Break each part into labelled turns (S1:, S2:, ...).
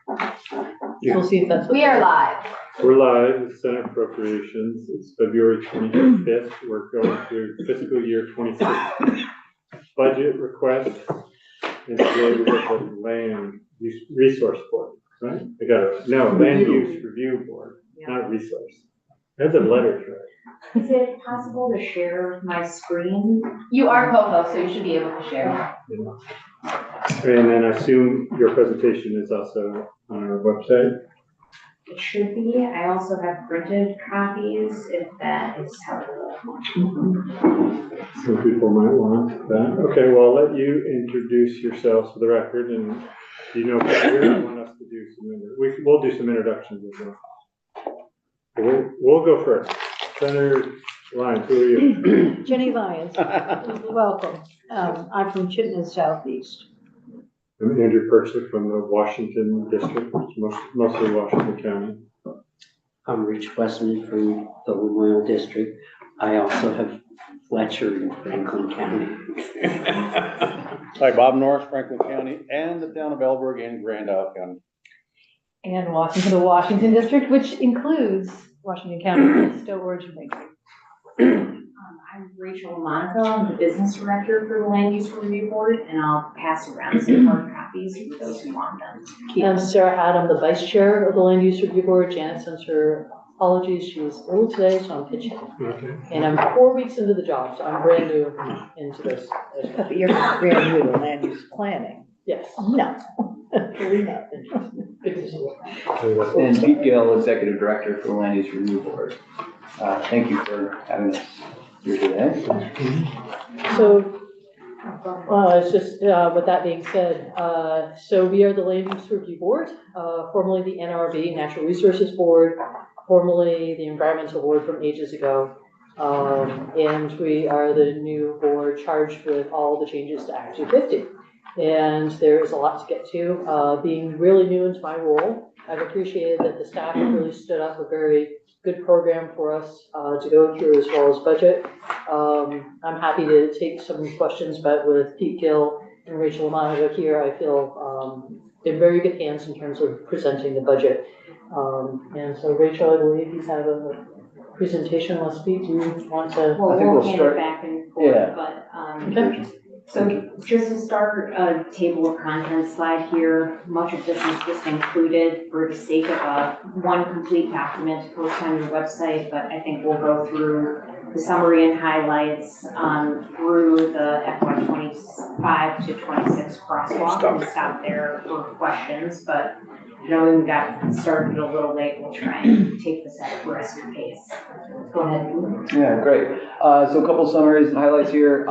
S1: We'll see if that's.
S2: We are live.
S3: We're live with Senate Appropriations. It's February 25th. We're going through fiscal year 26 budget request. And today we got the Land Use Resource Board, right? Land Use Review Board, not resource. That's the letters, right?
S4: Is it possible to share my screen?
S2: You are co-host, so you should be able to share.
S3: And then I assume your presentation is also on our website.
S4: It should be. I also have printed copies if that is helpful.
S3: Some people might want that. Okay, well, I'll let you introduce yourselves for the record, and you know, I want us to do we'll do some introductions as well. We'll go first. Senator Lyons, who are you?
S1: Jenny Lyons, welcome. I'm from Chittenden Southeast.
S3: I'm Andrew Persick from the Washington District, which is mostly Washington County.
S5: I'm Rich Westman from the Lemoyle District. I also have Fletcher in Franklin County.
S6: Hi, Bob Norris, Franklin County, and the town of Elberg and Grand Isle County.
S1: And the Washington District, which includes Washington County, still originally.
S4: I'm Rachel Monaco. I'm the business director for the Land Use Review Board, and I'll pass around some hard copies for those who want them.
S1: I'm Sarah Adam, the vice chair of the Land Use Review Board. Janet sends her apologies. She's ill today, so I'm pitching.
S3: Okay.
S1: And I'm 4 weeks into the job, so I'm brand new into this.
S7: But you're brand new to land use planning.
S1: Yes.
S7: No.
S1: Really not interested. Good to see you.
S8: And Pete Gill, Executive Director for the Land Use Review Board. Thank you for having us here today.
S1: So, it's just, with that being said, so we are the Land Use Review Board, formerly the NRB, Natural Resources Board, formerly the Environmental Board from ages ago. And we are the new board charged with all the changes to Act 250. And there is a lot to get to. Being really new into my role, I've appreciated that the staff have really stood up a very good program for us to go through, as well as budget. I'm happy to take some questions, but with Pete Gill and Rachel Monaco here, I feel in very good hands in terms of presenting the budget. And so, Rachel, I believe you have a presentation. Let's speak. Do you want to?
S4: Well,
S8: I think
S4: we'll
S8: we'll
S4: hand
S8: start.
S4: it back and forth,
S8: Yeah.
S4: but
S1: Okay.
S4: so just to start, a table of contents slide here. Much of this is just included for the sake of one complete document to post on your website, but I think we'll go through the summary and highlights through the FY 25 to 26 crosswalk and stop there for questions. But I know we got started a little late. We'll try and take this at a brisk pace. Go ahead.
S8: Yeah, great. So a couple summaries and highlights here.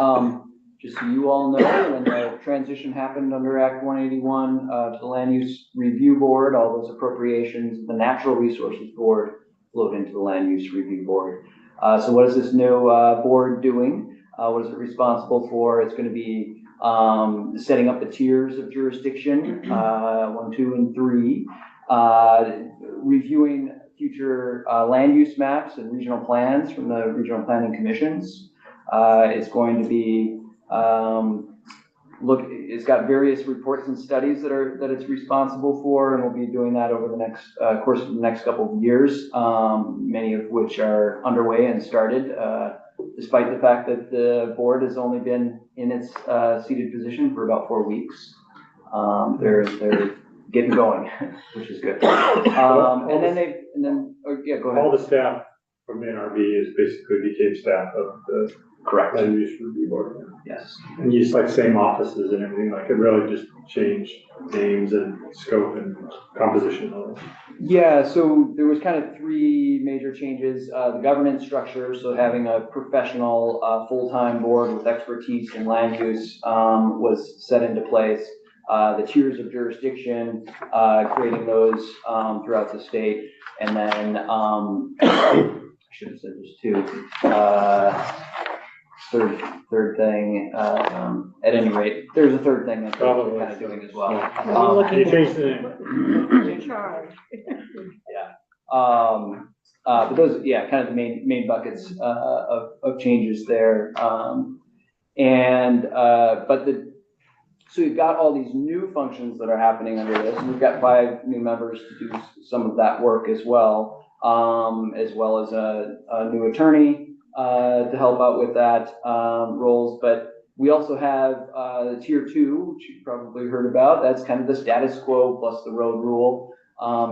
S8: Just so you all know, when the transition happened under Act 181 to the Land Use Review Board, all those appropriations, the Natural Resources Board flowed into the Land Use Review Board. So what is this new board doing? What is it responsible for? It's going to be setting up the tiers of jurisdiction, 1, 2, and 3, reviewing future land use maps and regional plans from the regional planning commissions. It's going to be it's got various reports and studies that it's responsible for, and we'll be doing that over the next course of the next couple of years, many of which are underway and started, despite the fact that the board has only been in its seated position for about 4 weeks. They're getting going, which is good. Go ahead.
S3: All the staff from the NRB is basically became staff of the
S8: Correct.
S3: Land Use Review Board.
S8: Yes.
S3: And use like same offices and everything, like it really just changed names and scope and composition of it.
S8: Yeah, so there was kind of 3 major changes. The governance structure, so having a professional full-time board with expertise in land use was set into place. The tiers of jurisdiction, creating those throughout the state. And then, I should have said this too. Third thing, at any rate, there's a third thing that we're kind of doing as well.
S3: You changed the name.
S8: Yeah. But those, yeah, kind of the main buckets of changes there. But the So you've got all these new functions that are happening under this, and we've got 5 new members to do some of that work as well as a new attorney to help out with that roles. But we also have the tier 2, which you've probably heard about. That's kind of the status quo plus the road rule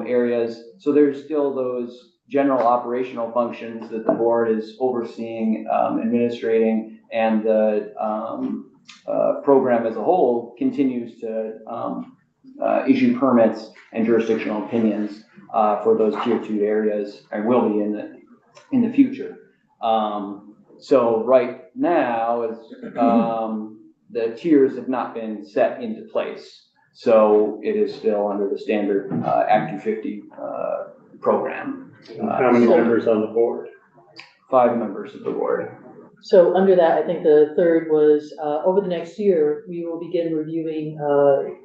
S8: areas. So there's still those general operational functions that the board is overseeing, administrating, and the program as a whole continues to issue permits and jurisdictional opinions for those tier 2 areas, and will be in the future. So right now, the tiers have not been set into place. So it is still under the standard Act 250 program.
S3: How many members on the board?
S8: 5 members of the board.
S1: So under that, I think the third was, over the next year, we will begin reviewing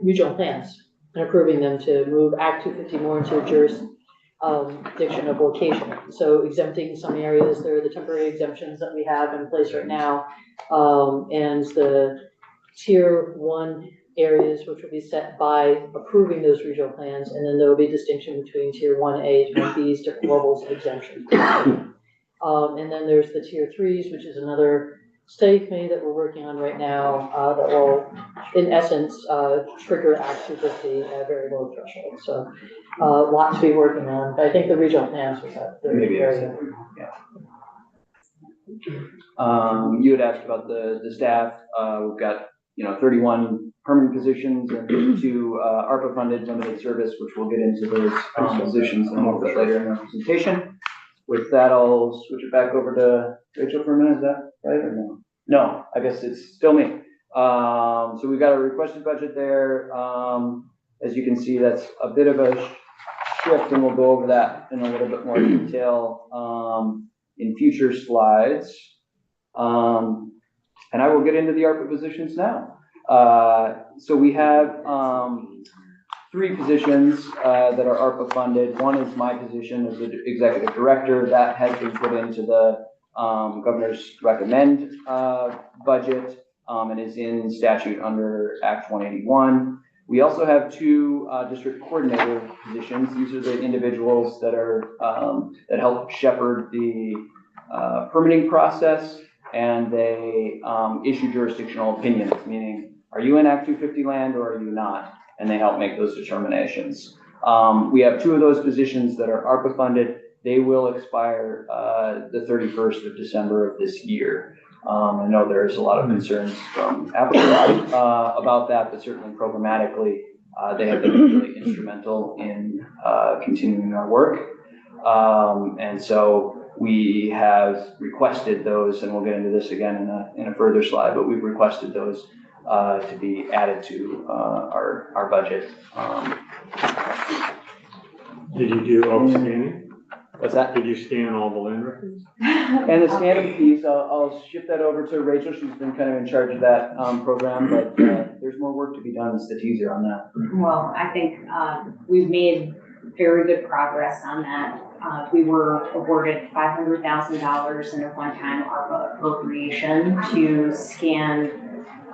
S1: regional plans and approving them to move Act 250 more into a jurisdiction of location. So exempting some areas, there are the temporary exemptions that we have in place right now, and the tier 1 areas, which will be set by approving those regional plans, and then there will be distinction between tier 1A and 1B's different levels of exemption. And then there's the tier 3s, which is another study committee that we're working on right now that will, in essence, trigger Act 250 at a very low threshold. So a lot to be working on. But I think the regional plans was that third area.
S8: You had asked about the staff. We've got 31 permanent positions and 2 ARPA-funded limited service, which we'll get into those positions a little bit later in our presentation. With that, I'll switch it back over to Rachel for a minute. Is that right or no? No, I guess it's still me. So we've got a requested budget there. As you can see, that's a bit of a shift, and we'll go over that in a little bit more detail in future slides. And I will get into the ARPA positions now. So we have 3 positions that are ARPA funded. One is my position as the executive director. That has been put into the governor's recommend budget and is in statute under Act 181. We also have 2 district coordinator positions. These are the individuals that are that help shepherd the permitting process, and they issue jurisdictional opinions, meaning, are you in Act 250 land or are you not? And they help make those determinations. We have 2 of those positions that are ARPA funded. They will expire the 31st of December of this year. I know there's a lot of concerns from applicants about that, but certainly programmatically, they have been really instrumental in continuing our work. And so we have requested those, and we'll get into this again in a further slide, but we've requested those to be added to our budget.
S3: Did you do all the scanning?
S8: What's that?
S3: Did you scan all the land records?
S8: And the scanning piece, I'll shift that over to Rachel. She's been kind of in charge of that program, but there's more work to be done. It's the teaser on that.
S4: Well, I think we've made very good progress on that. We were awarded $500,000 in a one-time ARPA appropriation to scan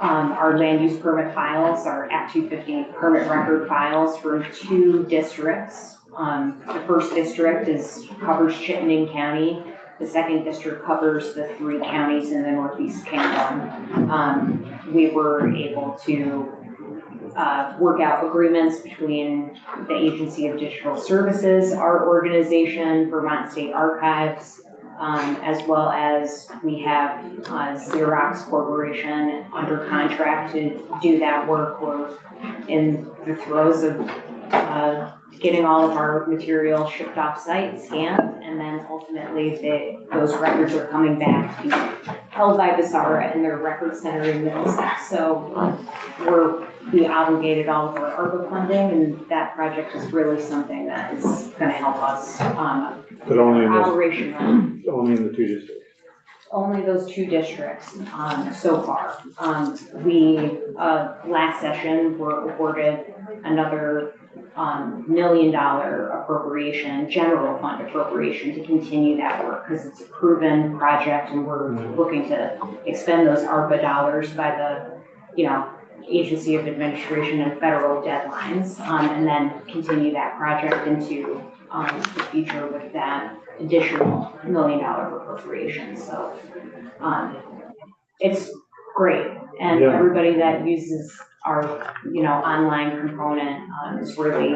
S4: our land use permit files, our Act 250 permit record files for 2 districts. The first district covers Chittenden County. The second district covers the 3 counties in the Northeast Kingdom. We were able to work out agreements between the Agency of Digital Services, our organization, Vermont State Archives, as well as we have Xerox Corporation under contract to do that work. We're in the throes of getting all of our material shipped off site, scanned, and then ultimately those records are coming back to be held by Basara in their record center in Middlesex. So we obligated all of our ARPA funding, and that project is really something that is going to help us
S3: But only in
S4: operationally.
S3: only in the 2 districts.
S4: Only those 2 districts so far. We last session were awarded another $1 million appropriation, general fund appropriation, to continue that work because it's a proven project, and we're looking to expend those ARPA dollars by the agency of administration and federal deadlines, and then continue that project into the future with that additional $1 million appropriation. So it's great, and
S3: Yeah.
S4: everybody that uses our online component is really,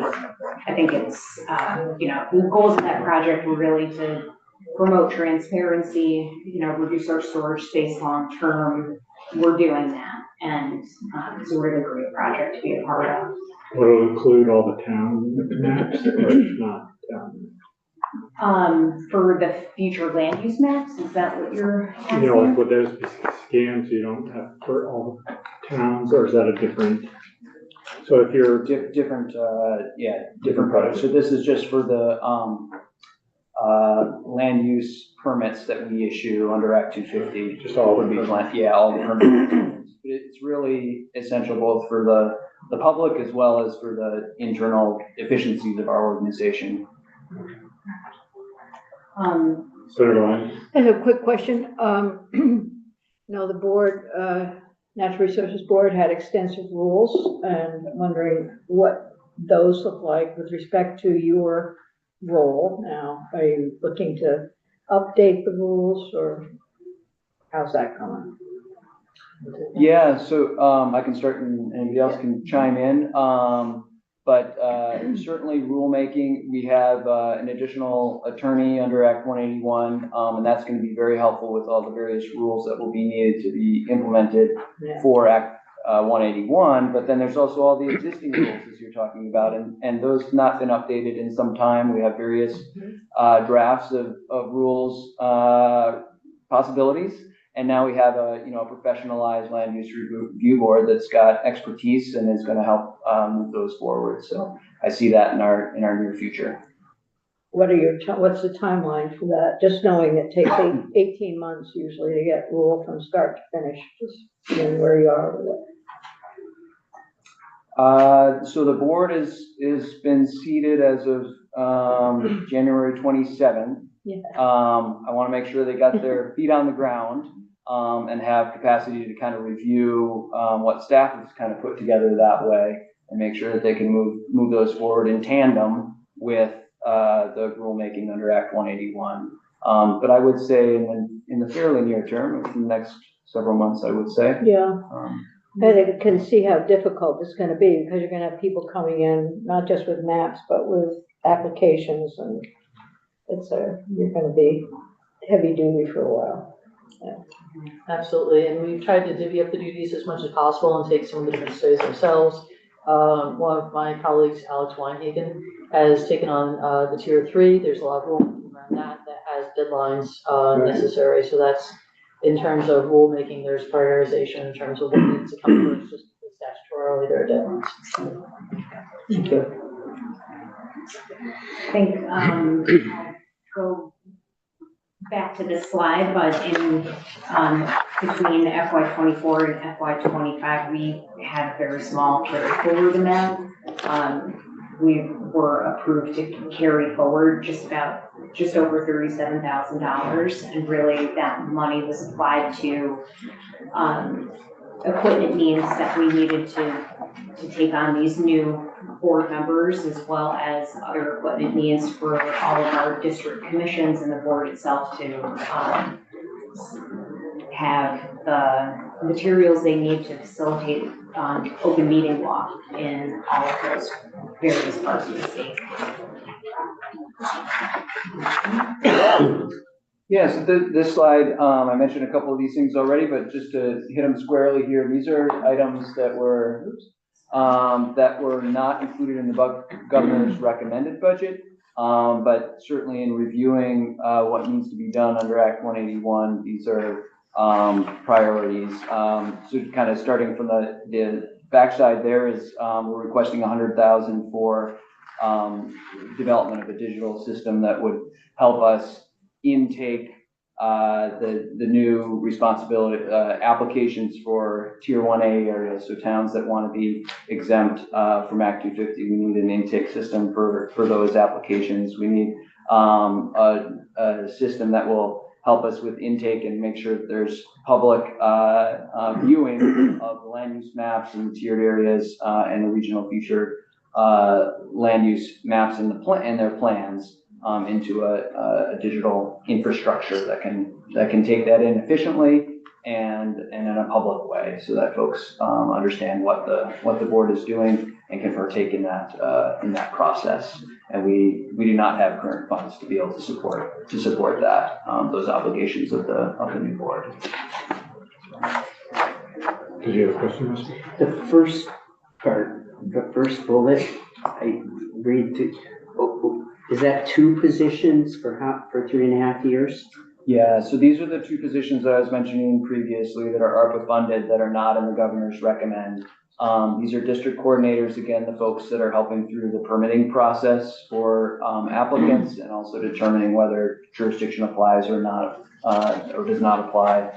S4: I think it's the goals of that project were really to promote transparency, reduce our storage space long term. We're doing that, and it's a really great project to be a part of.
S3: Will it include all the town maps or not town?
S4: For the future land use maps, is that what you're asking?
S3: Like would those be scanned so you don't have for all the towns, or is that a different? So if you're
S8: Different projects. So this is just for the, land use permits that we issue under Act 250.
S3: Just all
S8: would be, all the permits. But it's really essential both for the public as well as for the internal efficiencies of our organization.
S3: Senator Lyon?
S7: I have a quick question. The board, Natural Resources Board had extensive rules, and I'm wondering what those look like with respect to your role now. Are you looking to update the rules, or how's that going?
S8: Yeah, so I can start and anybody else can chime in. But certainly rulemaking, we have an additional attorney under Act 181, and that's going to be very helpful with all the various rules that will be needed to be implemented for Act 181. But then there's also all the existing rules, as you're talking about, and those have not been updated in some time. We have various drafts of rules possibilities. And now we have a professionalized land use review board that's got expertise and is going to help move those forward. So I see that in our near future.
S7: What's the timeline for that? Just knowing it takes 18 months usually to get rule from start to finish. Just where you are with it.
S8: So the board is been seated as of January 27th.
S7: Yeah.
S8: I want to make sure they got their feet on the ground and have capacity to kind of review what staff has kind of put together that way, and make sure that they can move those forward in tandem with the rulemaking under Act 181. But I would say in the fairly near term, in the next several months, I would say.
S7: Yeah. I can see how difficult it's going to be, because you're going to have people coming in, not just with maps, but with applications, and you're going to be heavy duty for a while. Yeah.
S1: Absolutely, and we've tried to divvy up the duties as much as possible and take some of the different studies ourselves. One of my colleagues, Alex Weinhagen, has taken on the tier 3. There's a lot of rulemaking around that has deadlines necessary. So that's in terms of rulemaking. There's prioritization in terms of what needs to come first, just because statutorily there are deadlines.
S4: I think I'll go back to this slide, but in between FY24 and FY25, we had a very small carry forward amount. We were approved to carry forward just over $37,000, and really that money was applied to equipment needs that we needed to take on these new board members, as well as other equipment needs for all of our district commissions and the board itself to have the materials they need to facilitate open meeting law in all of those various parts of the state.
S8: Yeah, so this slide, I mentioned a couple of these things already, but just to hit them squarely here, these are items that were not included in the governor's recommended budget, but certainly in reviewing what needs to be done under Act 181, these are priorities. So kind of starting from the backside there is we're requesting $100,000 for development of a digital system that would help us intake the new responsibility applications for Tier 1A areas, so towns that want to be exempt from Act 250. We need an intake system for those applications. We need a system that will help us with intake and make sure that there's public viewing of the land use maps and tiered areas and the regional future land use maps and their plans into a digital infrastructure that can take that in efficiently and in a public way, so that folks understand what the board is doing and can partake in that process. And we do not have current funds to be able to support that those obligations of the new board.
S3: Did you have a question, Russell?
S5: The first part, the first bullet, I read to, is that 2 positions for 3.5 years?
S8: Yeah, so these are the 2 positions that I was mentioning previously that are ARPA funded that are not in the governor's recommend. These are district coordinators, again, the folks that are helping through the permitting process for applicants and also determining whether jurisdiction applies or not, or does not apply.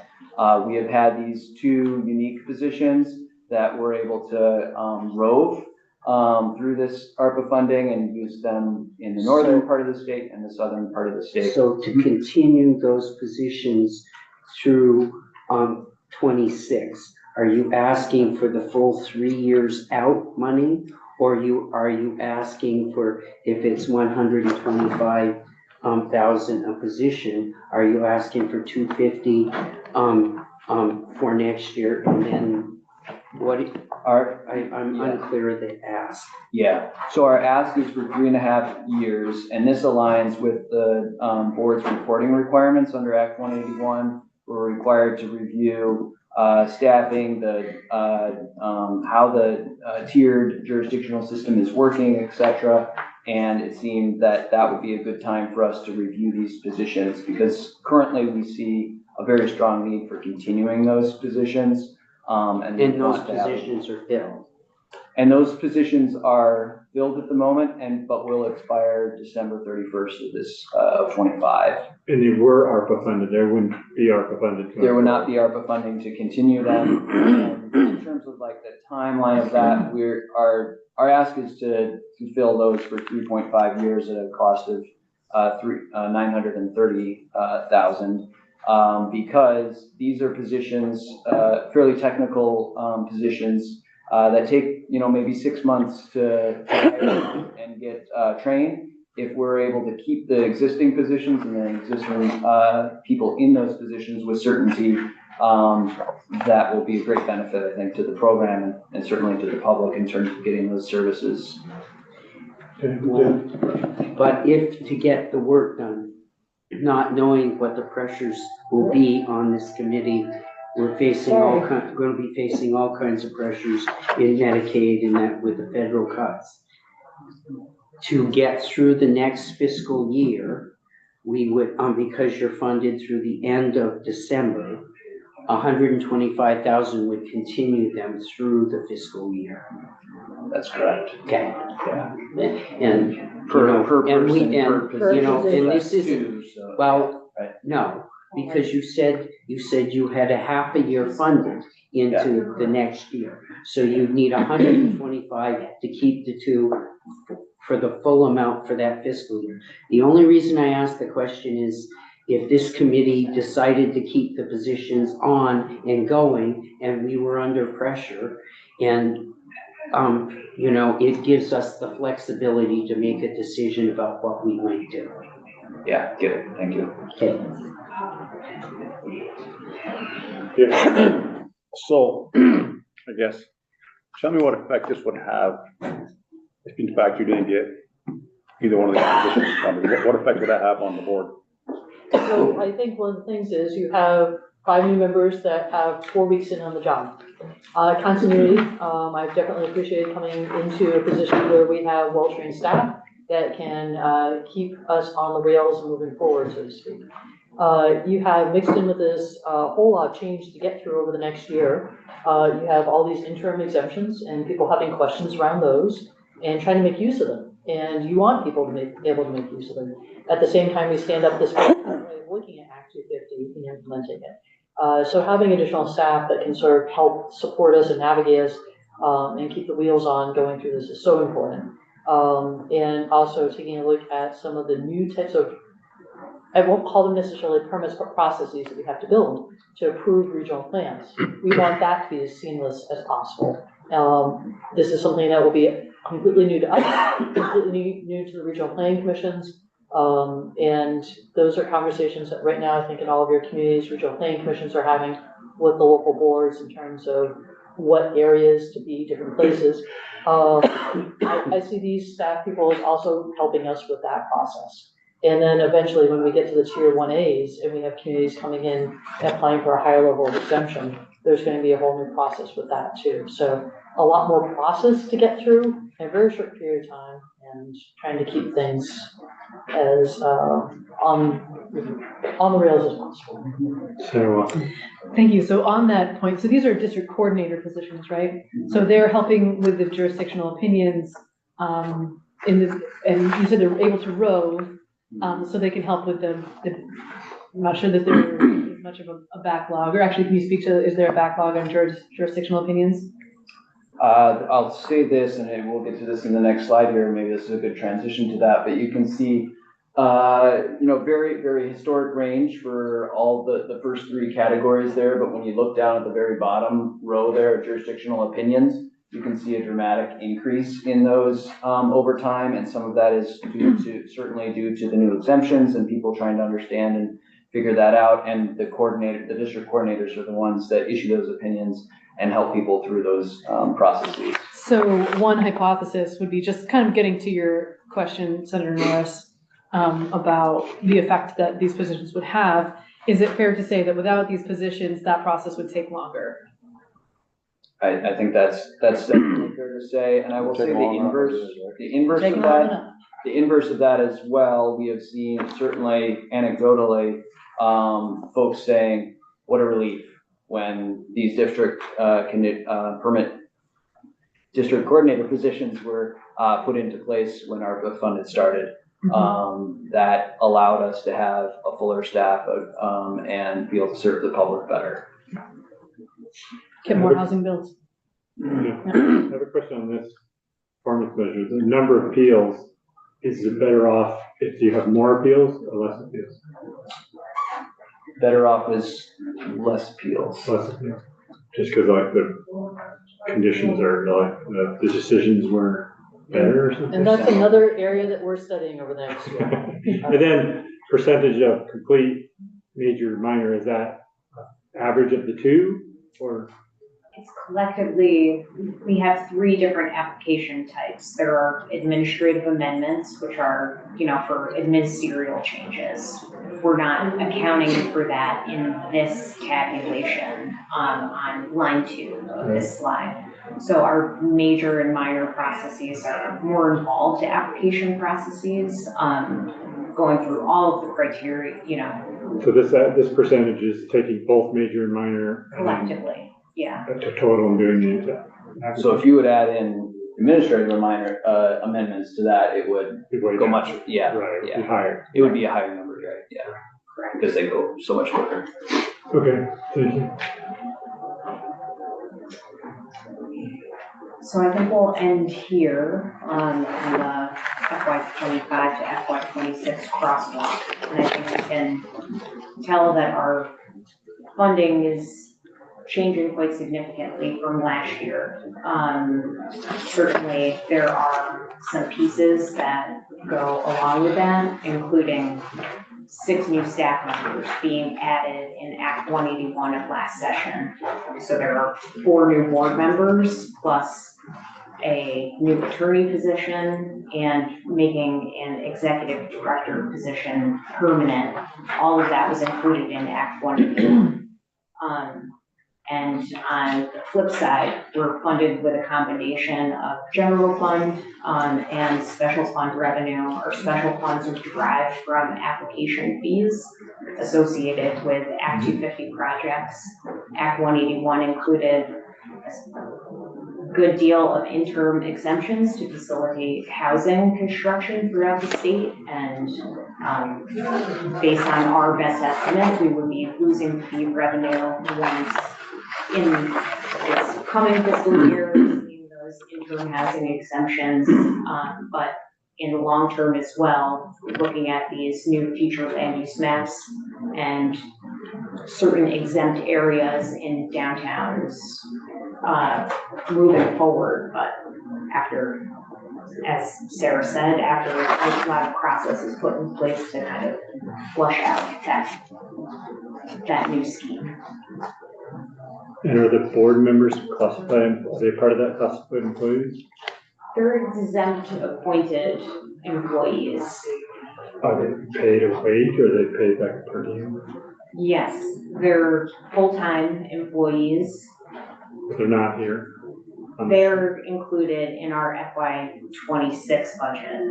S8: We have had these 2 unique positions that we're able to rove through this ARPA funding and use them in the northern part of the state and the southern part of the state.
S5: So to continue those positions through 26, are you asking for the full 3 years out money? Or are you asking for, if it's 125,000 a position, are you asking for 250 for next year? And then I'm unclear of the ask.
S8: Yeah, so our ask is for 3.5 years, and this aligns with the board's reporting requirements under Act 181. We're required to review staffing, how the tiered jurisdictional system is working, etc. And it seemed that would be a good time for us to review these positions, because currently we see a very strong need for continuing those positions. And
S5: those positions are filled.
S8: And those positions are filled at the moment, but will expire December 31st of 25.
S3: And they were ARPA funded, there wouldn't be ARPA funded.
S8: There would not be ARPA funding to continue them. And in terms of like the timeline of that, our ask is to fill those for 3.5 years at a cost of $930,000. Because these are positions, fairly technical positions that take, maybe 6 months to hire and get trained. If we're able to keep the existing positions and the existing people in those positions with certainty, that will be a great benefit, I think, to the program and certainly to the public in terms of getting those services.
S5: But if to get the work done, not knowing what the pressures will be on this committee, we're going to be facing all kinds of pressures in Medicaid and that with the federal cuts. To get through the next fiscal year, we would, because you're funded through the end of December, 125,000 would continue them through the fiscal year.
S8: That's correct.
S5: Okay.
S8: Yeah.
S5: And this isn't, well,
S8: right.
S5: no, because you said you had a half a year funded into the next year. So you'd need 125 to keep the 2 for the full amount for that fiscal year. The only reason I asked the question is if this committee decided to keep the positions on and going and we were under pressure and it gives us the flexibility to make a decision about what we might do.
S8: Yeah, get it. Thank you.
S5: Okay.
S6: So, I guess, tell me what effect this would have if in fact you didn't get either one of these positions funded. What effect would that have on the board?
S1: So I think one of the things is you have 5 new members that have 4 weeks in on the job. Continuity, I've definitely appreciated coming into a position where we have well-trained staff that can keep us on the rails moving forward, so to speak. You have mixed in with this whole lot of change to get through over the next year. You have all these interim exemptions and people having questions around those and trying to make use of them. And you want people to be able to make use of them. At the same time, we stand up this way of looking at Act 250 and implementing it. So having additional staff that can sort of help support us and navigate us and keep the wheels on going through this is so important. And also taking a look at some of the new types of I won't call them necessarily permits, but processes that we have to build to approve regional plans. We want that to be as seamless as possible. This is something that will be completely new to us, completely new to the regional planning commissions. And those are conversations that right now, I think in all of your communities, regional planning commissions are having with the local boards in terms of what areas to be different places. I see these staff people as also helping us with that process. And then eventually when we get to the tier 1As and we have communities coming in and applying for a higher level of exemption, there's going to be a whole new process with that too. So a lot more process to get through in a very short period of time and trying to keep things as on the rails as possible.
S3: So,
S9: Thank you. So on that point, so these are district coordinator positions, right? So they're helping with the jurisdictional opinions, and you said they're able to row, so they can help with I'm not sure that there is much of a backlog, or actually, can you speak to, is there a backlog on jurisdictional opinions?
S8: I'll say this, and we'll get to this in the next slide here, maybe this is a good transition to that, but you can see, very, very historic range for all the first three categories there, but when you look down at the very bottom row there, jurisdictional opinions, you can see a dramatic increase in those over time, and some of that is certainly due to the new exemptions and people trying to understand and figure that out, and the district coordinators are the ones that issue those opinions and help people through those processes.
S9: So one hypothesis would be just kind of getting to your question, Senator Norris, about the effect that these positions would have. Is it fair to say that without these positions, that process would take longer?
S8: I think that's definitely fair to say, and I will say the inverse of that as well. We have seen certainly anecdotally, folks saying, what a relief when these district district coordinator positions were put into place when ARPA fund had started. That allowed us to have a fuller staff and be able to serve the public better.
S9: Get more housing builds.
S3: I have a question on this performance measure. The number of appeals, is it better off if you have more appeals or less appeals?
S8: Better off is less appeals.
S3: Less appeals. Just because like the conditions are like the decisions were better or something?
S1: And that's another area that we're studying over the next year.
S3: And then percentage of complete, major, minor, is that average of the two or?
S4: It's collectively, we have three different application types. There are administrative amendments, which are, for ministerial changes. We're not accounting for that in this tabulation on line 2 of this slide. So our major and minor processes are more involved application processes, going through all of the criteria,
S3: So this percentage is taking both major and minor.
S4: collectively. Yeah.
S3: To total and doing the.
S8: So if you would add in administrative or minor amendments to that, it would go much,
S3: Right,
S8: yeah.
S3: higher.
S8: It would be a higher number, right? Yeah. Correct. Because they go so much quicker.
S3: Okay, thank you.
S4: So I think we'll end here on the FY25 to FY26 crosswalk. And I think we can tell that our funding is changing quite significantly from last year. Certainly there are some pieces that go along with that, including 6 new staff members being added in Act 181 of last session. So there are 4 new board members plus a new attorney position and making an executive director position permanent. All of that was included in Act 181. And on the flip side, we're funded with a combination of general fund and special fund revenue. Our special funds are derived from application fees associated with Act 250 projects. Act 181 included a good deal of interim exemptions to facilitate housing construction throughout the state. And based on our best estimate, we would be losing fee revenue once in its coming fiscal year, seeing those interim housing exemptions, but in the long term as well, looking at these new future land use maps and certain exempt areas in downtowns, moving forward, but after, as Sarah said, after a lot of process is put in place to kind of flush out that new scheme.
S3: And are the board members classified, are they part of that classified employees?
S4: They're exempt appointed employees.
S3: Are they paid a wage or are they paid back per diem?
S4: Yes, they're full-time employees.
S3: They're not here.
S4: They're included in our FY '26 budget.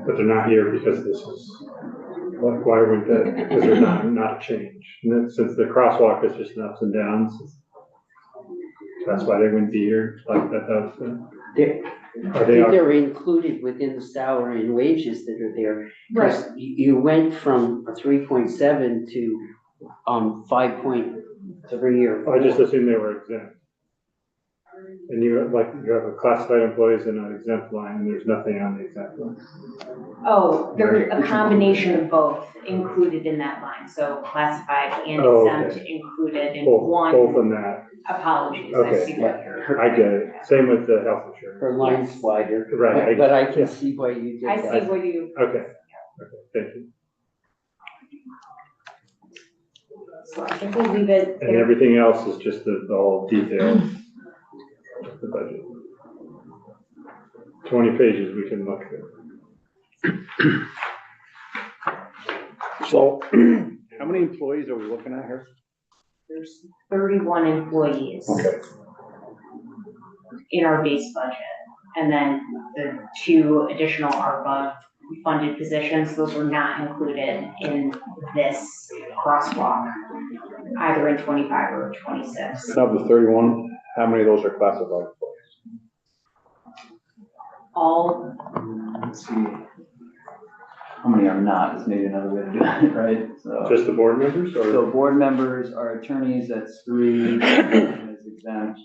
S3: But they're not here because this is, why would that, because they're not a change. And then since the crosswalk is just an ups and downs, that's why they wouldn't be here like that.
S5: I think they're included within the salary and wages that are there. Because you went from a 3.7 to 5.3 or.
S3: I just assumed they were exempt. And you have a classified employees and an exempt line, and there's nothing on the exempt line.
S4: Oh, there's a combination of both included in that line, so classified and exempt included in one.
S3: Both in that.
S4: Apologies, I
S3: Okay.
S4: see what you're.
S3: I get it. Same with the health insurance.
S5: Her line's wider.
S3: Right.
S5: But I can see why you did
S4: I
S5: that.
S4: see what you.
S3: Okay, thank you.
S4: So I think we'll leave it
S3: And
S4: there.
S3: everything else is just the whole details of the budget. 20 pages we can look at.
S6: So, how many employees are we looking at here?
S4: There's 31 employees
S6: Okay.
S4: in our base budget. And then the 2 additional ARPA funded positions, those were not included in this crosswalk, either in 25 or 26.
S6: Of the 31, how many of those are classified employees?
S4: All,
S8: Let's see. How many are not, is maybe another way to do it, right? So,
S3: Just the board members or?
S8: so board members are attorneys, that's 3, is exempt.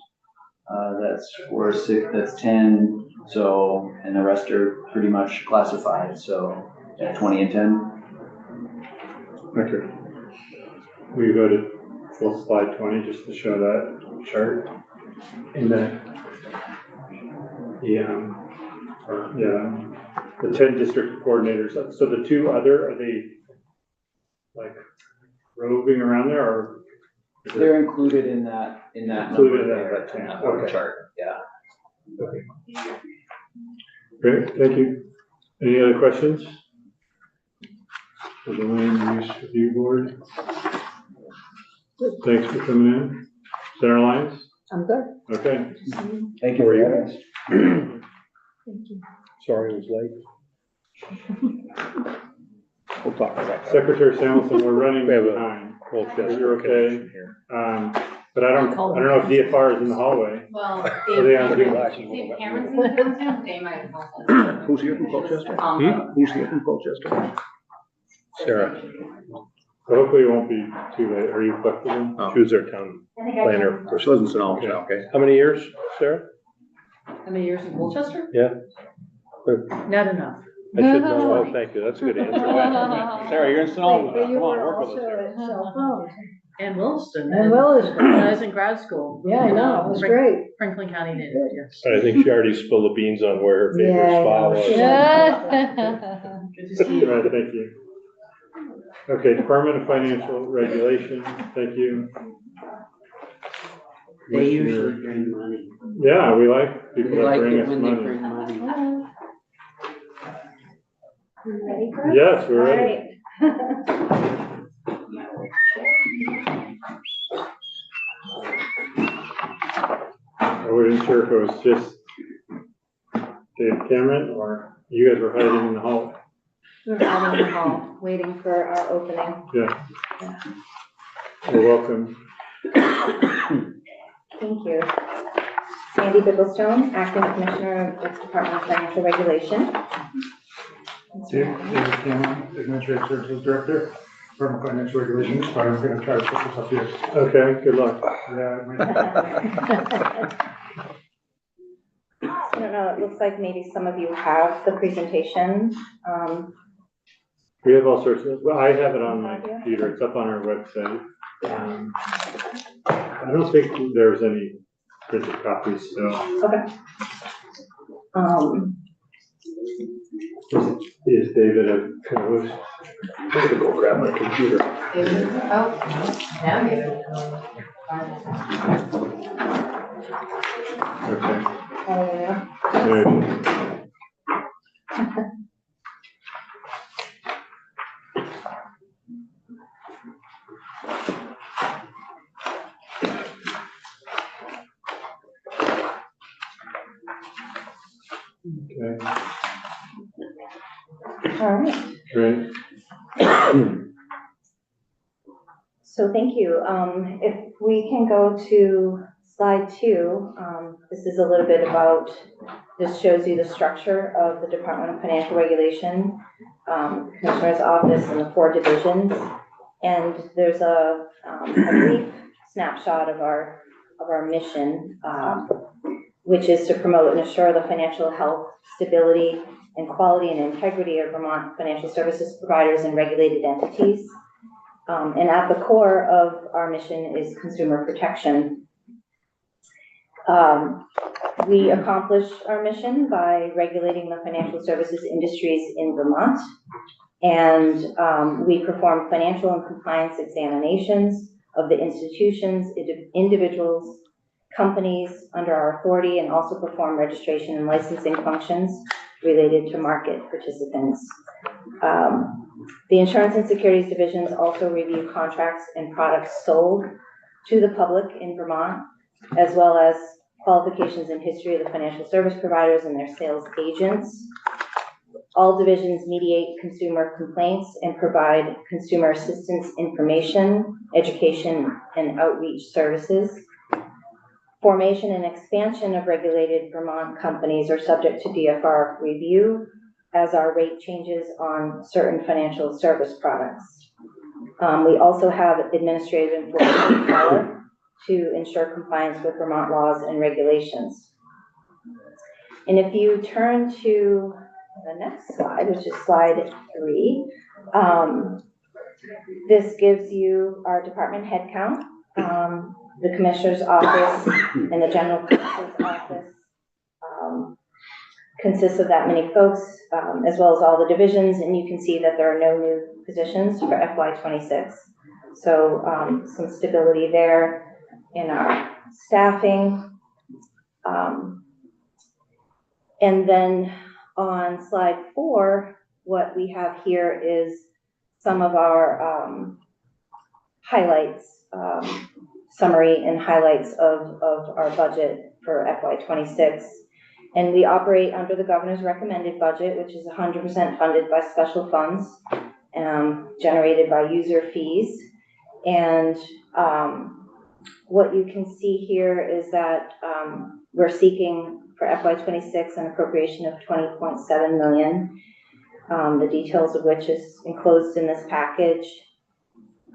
S8: That's 4, 6, that's 10, so, and the rest are pretty much classified, so 20 and 10.
S3: Okay. We go to full slide 20 just to show that chart. And then, the 10 district coordinators. So the 2 other, are they like roving around there or?
S8: They're included in that
S3: Included in
S8: number
S3: that
S8: there, in that
S3: okay.
S8: chart, yeah.
S3: Great, thank you. Any other questions? For the land use review board? Thanks for coming in. Center Alliance?
S7: I'm good.
S3: Okay.
S8: Thank you for having us.
S7: Thank you.
S6: Sorry it was late. We'll talk about that.
S3: Secretary Samuelson, we're running
S6: We have a-
S3: behind.
S6: Colchester
S3: You're okay.
S6: here.
S3: But I don't know if DFR is in the hallway.
S2: Well,
S3: Are they on Zoom?
S2: Dave Cameron's in the downtown, they might have also.
S6: Who's here from Colchester?
S2: Um,
S6: Who's here from Colchester? Sarah.
S3: So hopefully it won't be too late. Are you flexible?
S6: She was their town planner. She lives in St. Albans now, okay. How many years, Sarah?
S9: How many years in Colchester?
S6: Yeah.
S9: Not enough.
S6: I should know. Oh, thank you. That's a good answer. Sarah, you're in St. Albans now.
S7: But you
S6: Come on,
S7: were
S6: work with
S7: also
S6: us here.
S7: at cell phones.
S9: And Williston.
S7: And Williston.
S9: When I was in grad school.
S7: Yeah, I know, it was great.
S9: Franklin County native, yes.
S6: I think she already spilled the beans on where her favorite
S7: Yeah, I
S6: spa
S7: know.
S6: was.
S7: Yeah.
S9: Good to see you.
S3: All right, thank you. Okay, Department of Financial Regulation, thank you.
S5: They usually bring money.
S3: Yeah, we like people
S5: We
S3: that
S5: like
S3: bring
S5: it
S3: us
S5: when they
S3: money.
S5: bring money.
S4: ready for it?
S3: Yes, we're ready. I wasn't sure if it was just Dave Cameron or you guys were hiding in the hall.
S10: We're out in the hall, waiting for our opening.
S3: Yeah. Well, welcome.
S10: Thank you. Sandy Bigglestone, Acting Commissioner of the Department of Financial Regulation.
S11: David Cameron, Administrative Services Director, Department of Financial Regulations, but I'm gonna try to put this up here.
S3: Okay, good luck.
S11: Yeah,
S10: I don't know, looks like maybe some of you have the presentation.
S3: We have all sorts of, well, I have it on my computer, it's up on our website. I don't think there's any printed copies, so.
S10: Okay.
S3: Is David a co-host?
S6: I'm gonna go grab my computer.
S2: Oh, now you.
S3: Okay.
S10: Yeah.
S3: There it is. Okay,
S10: All right.
S3: great.
S10: So thank you. If we can go to slide 2, this is a little bit about, this shows you the structure of the Department of Financial Regulation, Commissioner's Office and the 4 divisions. And there's a brief snapshot of our mission, which is to promote and assure the financial health, stability, and quality and integrity of Vermont financial services providers and regulated entities. And at the core of our mission is consumer protection. We accomplish our mission by regulating the financial services industries in Vermont. And we perform financial and compliance examinations of the institutions, individuals, companies under our authority, and also perform registration and licensing functions related to market participants. The insurance and securities divisions also review contracts and products sold to the public in Vermont, as well as qualifications and history of the financial service providers and their sales agents. All divisions mediate consumer complaints and provide consumer assistance information, education, and outreach services. Formation and expansion of regulated Vermont companies are subject to DFR review, as are rate changes on certain financial service products. We also have administrative enforcement power to ensure compliance with Vermont laws and regulations. And if you turn to the next slide, which is slide 3, this gives you our department head count. The Commissioner's Office and the General Counsel's Office consists of that many folks, as well as all the divisions, and you can see that there are no new positions for FY26. So some stability there in our staffing. And then on slide 4, what we have here is some of our highlights, summary and highlights of our budget for FY26. And we operate under the governor's recommended budget, which is 100% funded by special funds, generated by user fees. And what you can see here is that we're seeking for FY26 an appropriation of $20.7 million, the details of which is enclosed in this package.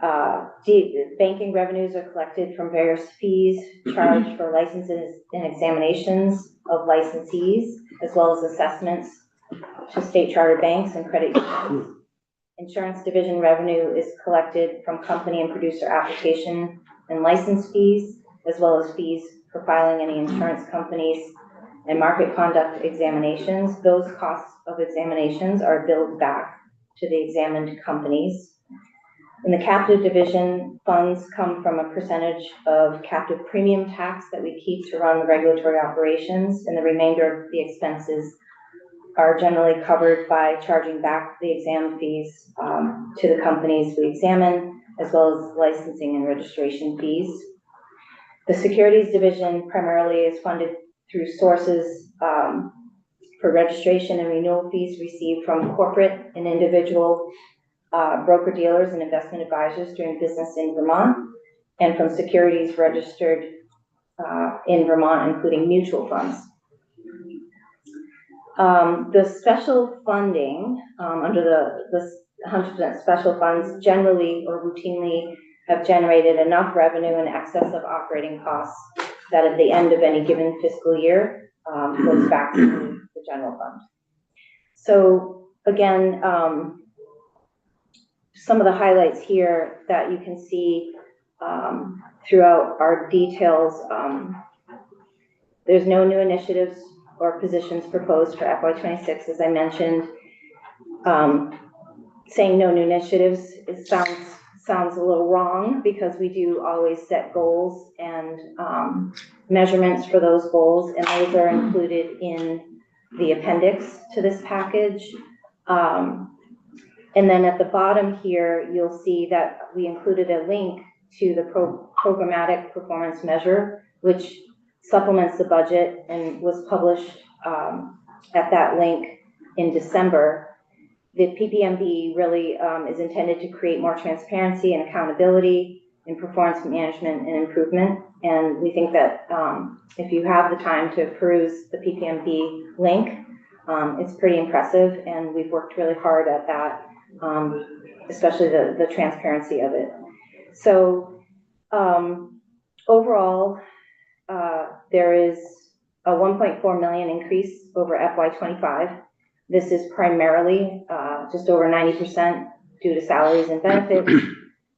S10: Banking revenues are collected from various fees charged for licenses and examinations of licensees, as well as assessments to state chartered banks and credit unions. Insurance division revenue is collected from company and producer application and license fees, as well as fees for filing any insurance companies and market conduct examinations. Those costs of examinations are billed back to the examined companies. In the captive division, funds come from a percentage of captive premium tax that we keep to run the regulatory operations, and the remainder of the expenses are generally covered by charging back the exam fees to the companies we examine, as well as licensing and registration fees. The securities division primarily is funded through sources for registration and renewal fees received from corporate and individual broker-dealers and investment advisors doing business in Vermont, and from securities registered in Vermont, including mutual funds. The special funding under the 100% special funds generally or routinely have generated enough revenue in excess of operating costs that at the end of any given fiscal year goes back to the general fund. So again, some of the highlights here that you can see throughout our details, there's no new initiatives or positions proposed for FY26, as I mentioned. Saying no new initiatives, it sounds a little wrong because we do always set goals and measurements for those goals, and those are included in the appendix to this package. And then at the bottom here, you'll see that we included a link to the programmatic performance measure, which supplements the budget and was published at that link in December. The PPMB really is intended to create more transparency and accountability in performance management and improvement. And we think that if you have the time to peruse the PPMB link, it's pretty impressive, and we've worked really hard at that, especially the transparency of it. So overall, there is a 1.4 million increase over FY25. This is primarily just over 90% due to salaries and benefits,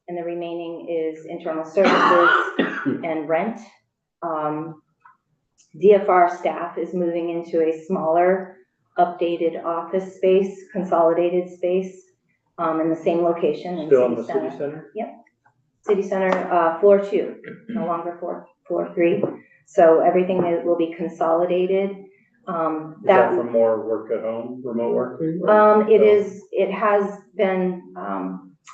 S10: and the remaining is internal services and rent. DFR staff is moving into a smaller, updated office space, consolidated space in the same location in
S3: Still in the
S10: City
S3: city center?
S10: Yep. City Center, floor 2, no longer floor 3. So everything will be consolidated.
S3: Is that for more work at home, remote work?
S10: It has been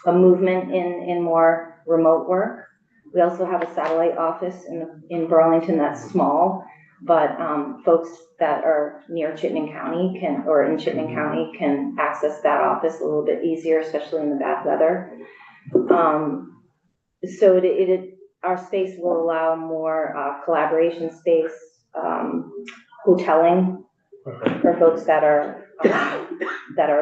S10: a movement in more remote work. We also have a satellite office in Burlington that's small, but folks that are near Chittenden County in Chittenden County can access that office a little bit easier, especially in the bad weather. So our space will allow more collaboration space, hoteling for folks that are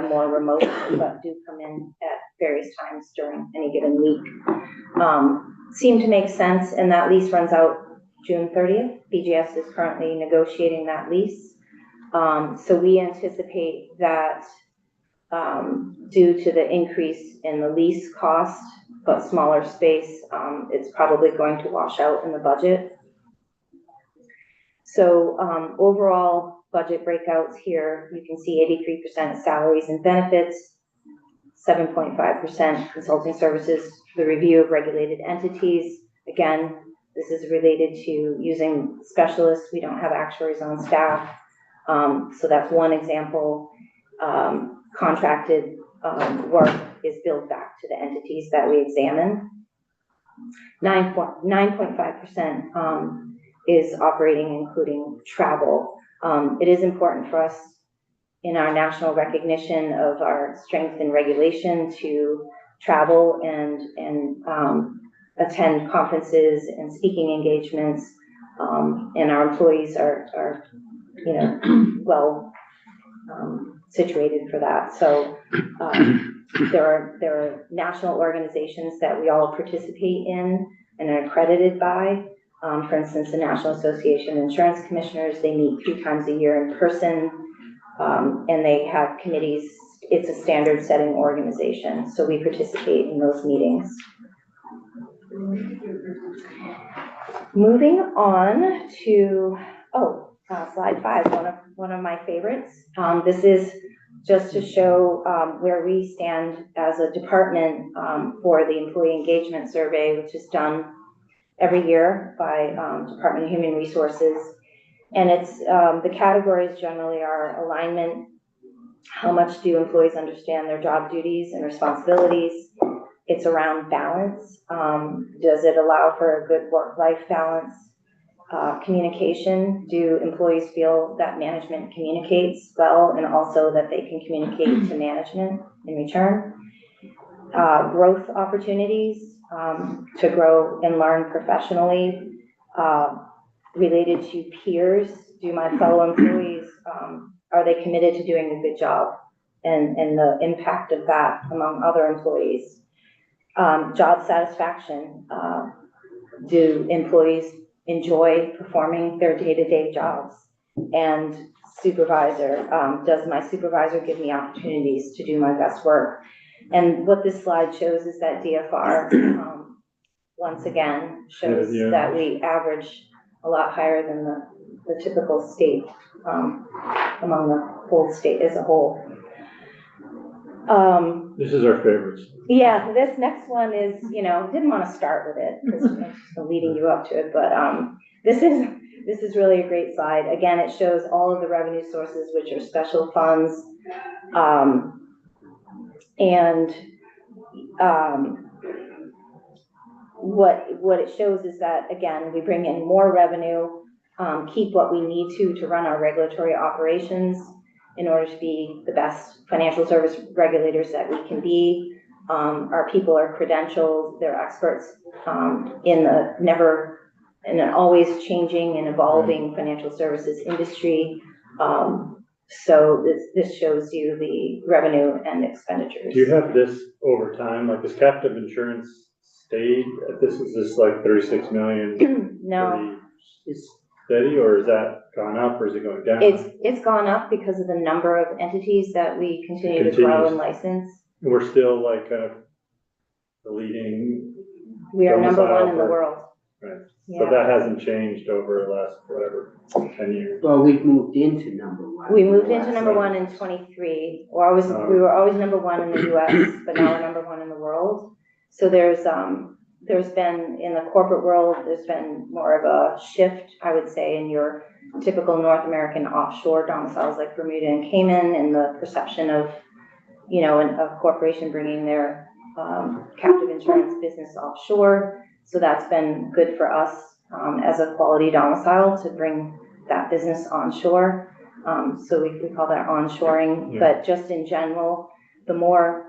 S10: more remote but do come in at various times during any given week. Seemed to make sense, and that lease runs out June 30th. BGS is currently negotiating that lease. So we anticipate that due to the increase in the lease cost, but smaller space, it's probably going to wash out in the budget. So overall budget breakouts here, you can see 83% salaries and benefits, 7.5% consulting services for the review of regulated entities. Again, this is related to using specialists. We don't have actuaries on staff. So that's one example. Contracted work is billed back to the entities that we examine. 9.5% is operating, including travel. It is important for us in our national recognition of our strength in regulation to travel and attend conferences and speaking engagements, and our employees are well situated for that. So there are national organizations that we all participate in and are accredited by. For instance, the National Association of Insurance Commissioners, they meet 3 times a year in person, and they have committees. It's a standard setting organization, so we participate in those meetings. Moving on to, slide 5, one of my favorites. This is just to show where we stand as a department for the employee engagement survey, which is done every year by Department of Human Resources. And it's the categories generally are alignment, how much do employees understand their job duties and responsibilities. It's around balance. Does it allow for a good work-life balance? Communication, do employees feel that management communicates well and also that they can communicate to management in return? Growth opportunities to grow and learn professionally. Related to peers, do my fellow employees, are they committed to doing a good job and the impact of that among other employees? Job satisfaction, do employees enjoy performing their day-to-day jobs? And supervisor. Does my supervisor give me opportunities to do my best work? And what this slide shows is that DFR, once again, shows
S3: Yeah.
S10: that we average a lot higher than the typical state, among the whole state as a whole.
S3: This is our favorites.
S10: Yeah, this next one is, didn't want to start with it because I'm just leading you up to it, but this is really a great slide. Again, it shows all of the revenue sources, which are special funds, and what it shows is that, again, we bring in more revenue, keep what we need to run our regulatory operations in order to be the best financial service regulators that we can be. Our people are credentialed, they're experts in an always changing and evolving financial services industry. So this shows you the revenue and expenditures.
S3: Do you have this over time? Like, is captive insurance stayed at this? Is this like 36 million?
S10: No.
S3: Is steady, or is that gone up, or is it going down?
S10: It's gone up because of the number of entities that we continue to grow and license.
S3: And we're still like the leading.
S10: We are number
S3: domicile
S10: one in the
S3: for-
S10: world.
S3: Right.
S10: Yeah.
S3: So that hasn't changed over the last, whatever, 10 years.
S5: Well, we've moved into number one.
S10: We moved into number one in 23. We were always number one in the US, but now we're number one in the world. So there's been, in the corporate world, there's been more of a shift, I would say, in your typical North American offshore domiciles like Bermuda and Cayman, and the perception of, a corporation bringing their captive insurance business offshore. So that's been good for us as a quality domicile to bring that business onshore. So we call that onshoring.
S3: Yeah.
S10: But just in general, the more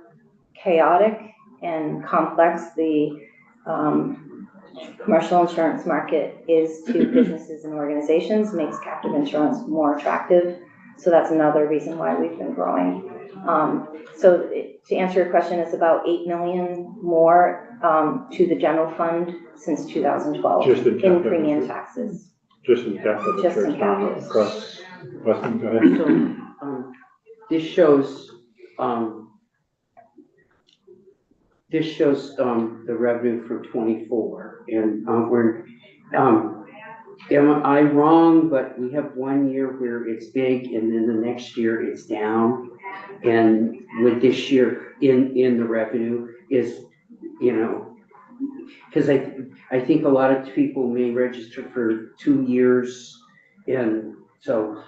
S10: chaotic and complex the commercial insurance market is to businesses and organizations, makes captive insurance more attractive. So that's another reason why we've been growing. So to answer your question, it's about 8 million more to the general fund since 2012
S3: Just in captive
S10: premium
S3: insurance?
S10: taxes.
S3: Just in captive
S10: Just in
S3: insurance.
S10: captives.
S3: Across Weston, go ahead.
S5: So, this shows the revenue for 24, and am I wrong, but we have 1 year where it's big and then the next year it's down? And with this year in the revenue is, because I think a lot of people may register for 2 years, and so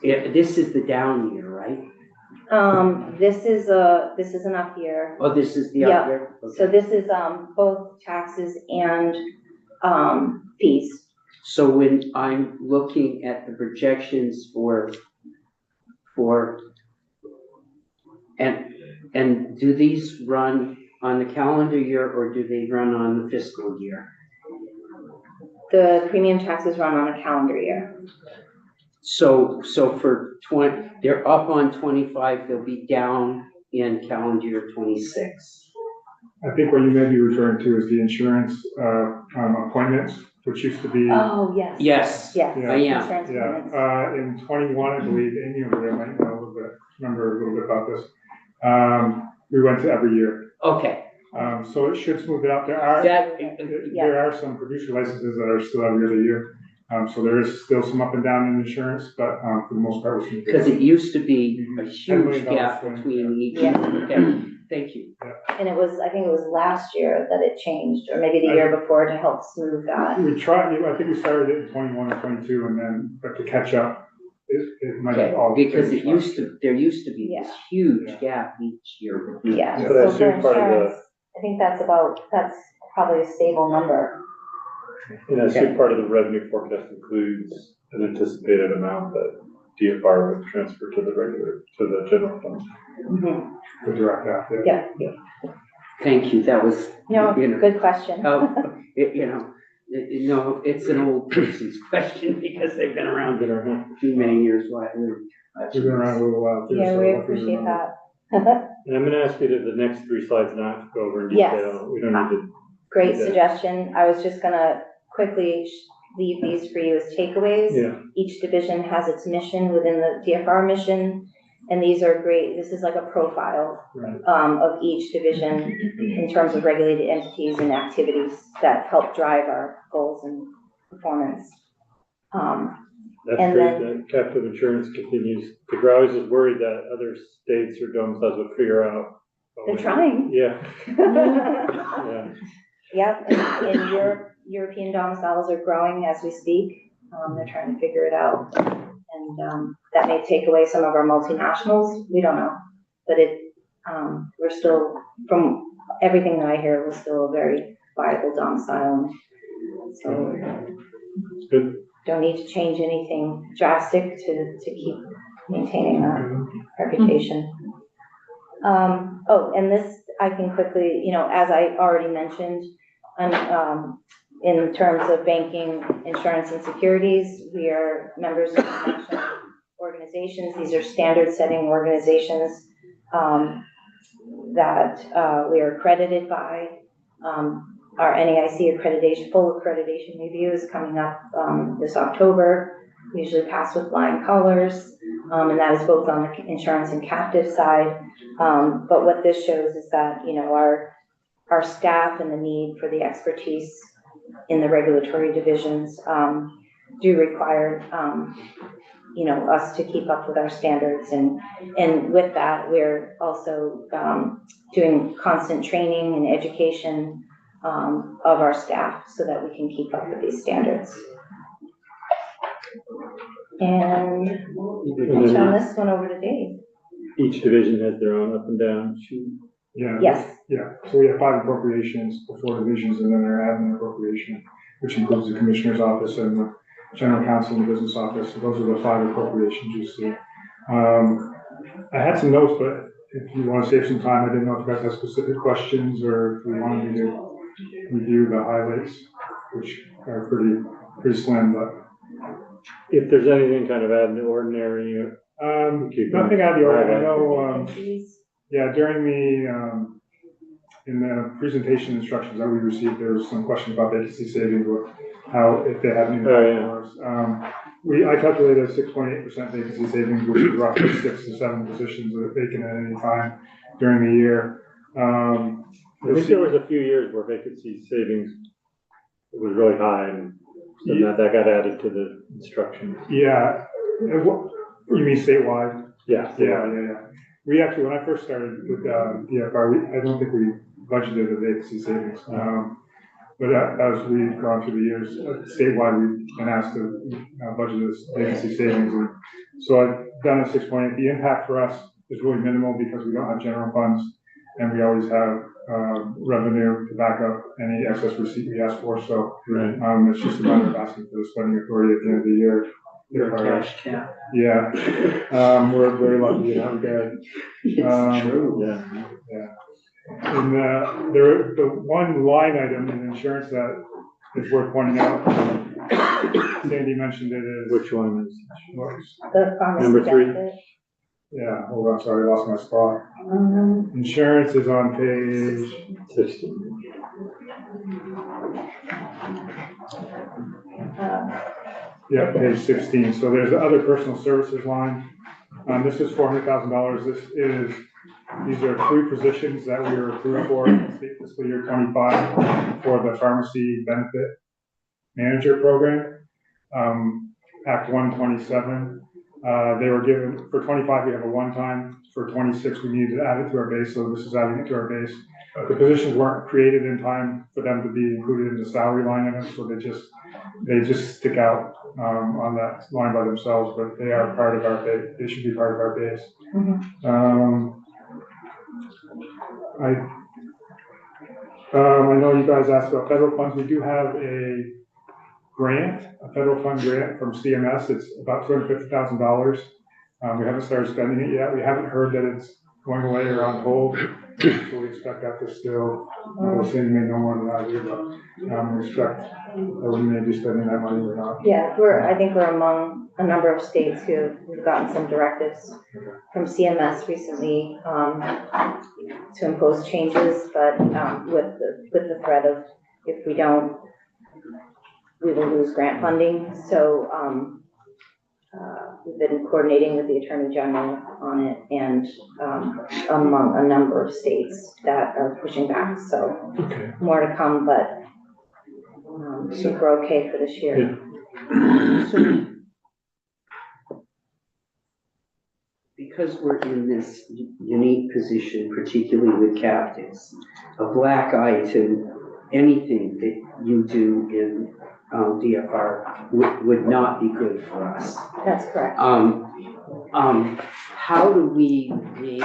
S5: this is the down year, right?
S10: This is an up year.
S5: Oh, this is the
S10: Yeah.
S5: up year? Okay.
S10: So this is both taxes and fees.
S5: So when I'm looking at the projections and do these run on the calendar year or do they run on the fiscal year?
S10: The premium taxes run on a calendar year.
S5: So for they're up on 25, they'll be down in calendar year 26.
S11: I think what you may be referring to is the insurance appointments, which used to be.
S10: Oh, yes.
S5: Yes.
S10: Yes.
S11: Yeah.
S5: I am.
S10: Insurance
S11: Yeah,
S10: payments.
S11: in 21, I believe, Amy over there might know a little bit, remember a little bit about this. We went to every year.
S5: Okay.
S11: So it should smooth it out. There are some producer licenses that are still every other year. So there is still some up and down in insurance, but for the most part, we
S5: Because it used to be a
S11: $10
S5: huge
S11: million
S5: gap
S11: swing,
S5: between each.
S10: Yeah.
S5: Okay, thank you.
S10: And I think it was last year that it changed, or maybe the year before, to help smooth that.
S11: We tried, I think we started it in 21 and 22, and then, but to catch up, it might
S5: Okay,
S11: have all.
S5: because
S11: changed
S5: there used to be this huge
S11: Yeah.
S5: gap each year. between-
S10: Yeah.
S3: But I
S10: So for
S3: assume part of the-
S10: insurance, I think that's probably a stable number.
S3: And I assume part of the revenue forecast includes an anticipated amount that DFR would transfer to the general fund.
S11: The direct app, yeah.
S10: Yeah.
S5: Thank you, that was,
S10: No,
S5: you know,
S10: good question.
S5: it's an old person's question because they've been around
S3: Been around.
S5: too many years.
S11: We've been around a little while too.
S10: Yeah,
S11: so
S10: we
S11: luckily
S10: appreciate
S11: remember.
S10: that.
S3: And I'm gonna ask you to, the next 3 slides not go over in
S10: Yes.
S3: detail. We don't need to.
S10: Great
S3: Yeah.
S10: suggestion. I was just gonna quickly leave these for you as takeaways.
S3: Yeah.
S10: Each division has its mission within the DFR mission, and these are great. This is like a profile
S3: Right.
S10: of each division in terms of regulated entities and activities that help drive our goals and performance.
S3: That's
S10: And
S3: great
S10: then-
S3: that captive insurance continues, because we're always just worried that other states or domiciles will figure out.
S10: They're trying.
S3: Yeah, yeah.
S10: Yep, and European domiciles are growing as we speak. They're trying to figure it out. And that may take away some of our multinationals. We don't know. But we're still, from everything that I hear, we're still a very viable domicile. So
S3: It's good.
S10: don't need to change anything drastic to keep maintaining that reputation. And this, I can quickly, as I already mentioned, in terms of banking, insurance, and securities, we are members of international organizations. These are standard-setting organizations that we are accredited by. Our NAIC accreditation, full accreditation review is coming up this October. We usually pass with flying colors, and that is both on the insurance and captive side. But what this shows is that, our staff and the need for the expertise in the regulatory divisions do require, us to keep up with our standards. And with that, we're also doing constant training and education of our staff so that we can keep up with these standards. And I'll turn this one over to Dave.
S3: Each division has their own up and down sheet.
S11: Yeah.
S10: Yes.
S11: Yeah, so we have 5 appropriations, the 4 divisions, and then our admin appropriation, which includes the commissioner's office and the general counsel and the business office. So those are the 5 appropriations you see. I had some notes, but if you want to save some time, I didn't know if you guys have specific questions or if you wanted me to review the highlights, which are pretty slim, but.
S3: If there's anything kind of out of the ordinary,
S11: Nothing out of the ordinary. I know, yeah, during in the presentation instructions that we received, there was some question about vacancy savings or how, if they had any. I calculated a 6.8% vacancy savings, which is roughly 6 to 7 positions that are vacant at any time during the year.
S3: I think there was a few years where vacancy savings was really high, and so that got added to the instructions.
S11: Yeah, you mean statewide?
S3: Yeah.
S11: We actually, when I first started with DFR, I don't think we budgeted a vacancy savings. But as we've gone through the years, statewide, we've been asked to budget this vacancy savings. And so I've done a 6.8. The impact for us is really minimal because we don't have general funds, and we always have revenue to back up any excess receipt we ask for. So it's just a matter of asking for the spending authority at the end of the year.
S5: Cash cap.
S11: Yeah, we're very lucky in that regard.
S5: It's true.
S11: Yeah. And the one line item in insurance that is worth pointing out, Sandy mentioned it, is
S3: which one is?
S10: The pharmacy
S3: Number 3.
S10: benefit.
S11: Yeah, hold on, sorry, I lost my spot. Insurance is on page
S3: 16.
S11: Yeah, page 16. So there's the other personal services line. This is $400,000. These are 3 positions that we were approved for in fiscal year 25 for the pharmacy benefit manager program, Act 127. They were given, for 25, we have a one-time. For 26, we needed to add it to our base, so this is adding it to our base. The positions weren't created in time for them to be included in the salary line item, so they just stick out on that line by themselves, but they are part of our base. They should be part of our base. I know you guys asked about federal funds. We do have a federal fund grant from CMS. It's about $250,000. We haven't started spending it yet. We haven't heard that it's going away or on hold. So we expect that to still, Cindy may know more than I do, but we expect that we may be spending that money or not.
S10: Yeah, I think we're among a number of states who've gotten some directives from CMS recently to impose changes, but with the threat of, if we don't we will lose grant funding. So, we've been coordinating with the Attorney General on it and, among a number of states that are pushing back. So
S11: Okay.
S10: more to come, but, I think we're okay for this year.
S5: So, because we're in this unique position, particularly with captives, a black eye to anything that you do in DFR would not be good for us.
S10: That's correct.
S5: How do we make,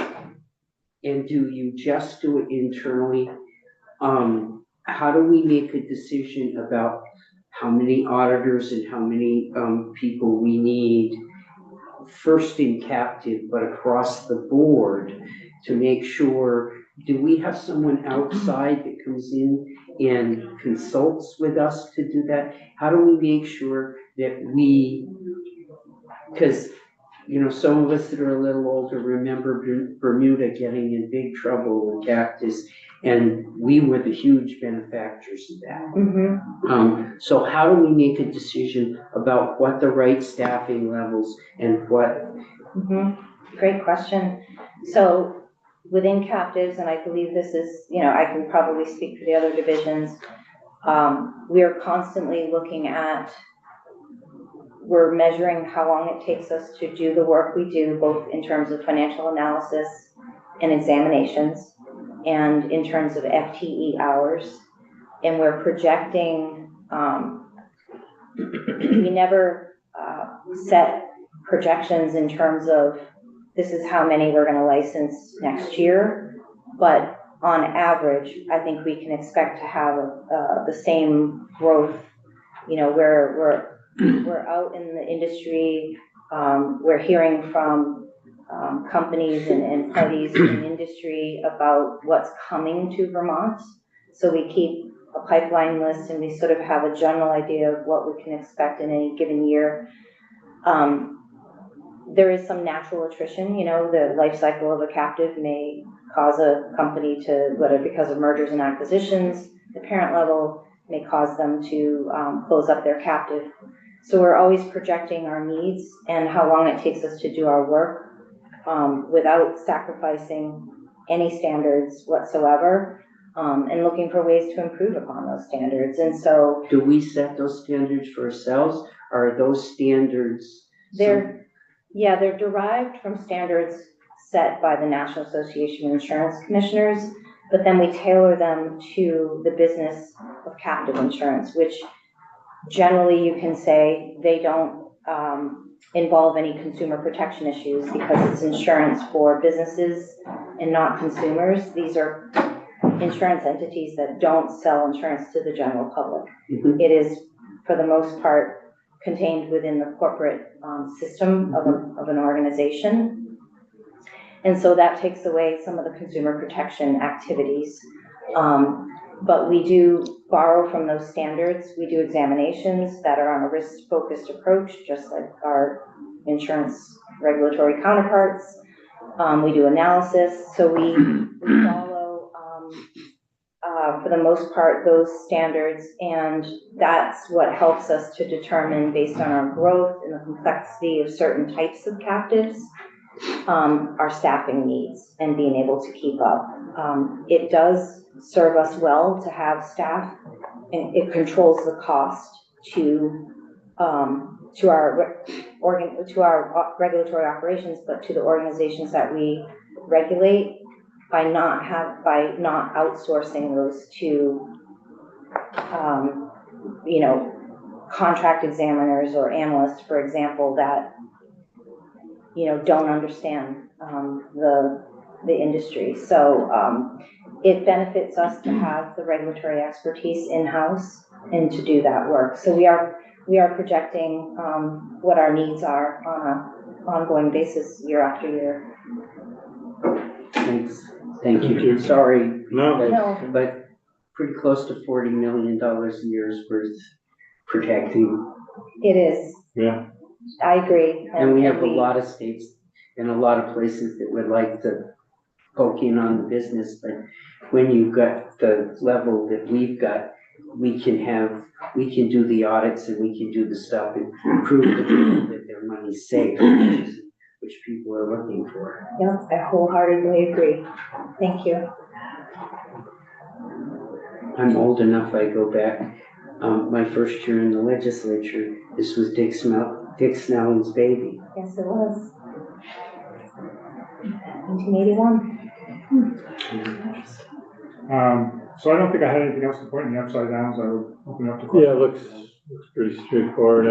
S5: and do you just do it internally? How do we make a decision about how many auditors and how many people we need, first in captive, but across the board, to make sure, do we have someone outside that comes in and consults with us to do that? How do we make sure that because, you know, some of us that are a little older remember Bermuda getting in big trouble with captives, and we were the huge benefactors of that.
S10: Mm-hmm.
S5: So how do we make a decision about what the right staffing levels and what?
S10: Mm-hmm. Great question. So within captives, and I believe this is, you know, I can probably speak for the other divisions, we are constantly looking at, we're measuring how long it takes us to do the work we do, both in terms of financial analysis and examinations, and in terms of FTE hours. And we're projecting, we never set projections in terms of this is how many we're gonna license next year, but on average, I think we can expect to have the same growth. You know, we're out in the industry, we're hearing from companies and parties in industry about what's coming to Vermont. So we keep a pipeline list and we sort of have a general idea of what we can expect in any given year. There is some natural attrition, you know, the life cycle of a captive may cause a company to, whether because of mergers and acquisitions, the parent level may cause them to close up their captive. So we're always projecting our needs and how long it takes us to do our work without sacrificing any standards whatsoever, and looking for ways to improve upon those standards. And so,
S5: do we set those standards for ourselves, or are those standards?
S10: They're derived from standards set by the National Association of Insurance Commissioners, but then we tailor them to the business of captive insurance, which generally you can say they don't involve any consumer protection issues because it's insurance for businesses and not consumers. These are insurance entities that don't sell insurance to the general public.
S5: Mm-hmm.
S10: It is, for the most part, contained within the corporate system of an organization. And so that takes away some of the consumer protection activities. But we do borrow from those standards. We do examinations that are on a risk-focused approach, just like our insurance regulatory counterparts. We do analysis, so we follow, for the most part, those standards, and that's what helps us to determine, based on our growth and the complexity of certain types of captives, our staffing needs and being able to keep up. It does serve us well to have staff, and it controls the cost to our regulatory operations, but to the organizations that we regulate, by not outsourcing those to you know, contract examiners or analysts, for example, that, you know, don't understand the industry. So it benefits us to have the regulatory expertise in-house and to do that work. So we are projecting what our needs are on an ongoing basis, year after year.
S5: Thanks. Thank you.
S3: Thank you.
S5: Sorry.
S3: No.
S5: But pretty close to $40 million a year is worth protecting.
S10: It is.
S3: Yeah.
S10: I agree.
S5: And we have a lot of states and a lot of places that would like to poke in on the business, but when you've got the level that we've got, we can do the audits and we can do the stuff and prove to people that their money's safe, which people are looking for.
S10: Yep, I wholeheartedly agree. Thank you.
S5: I'm old enough, I go back, my first year in the legislature, this was Dick Snelling's baby.
S10: Yes, it was. 1981.
S11: So I don't think I had anything else to point in the upside downs. I would open up to
S3: Yeah,
S11: questions.
S3: it looks pretty straightforward.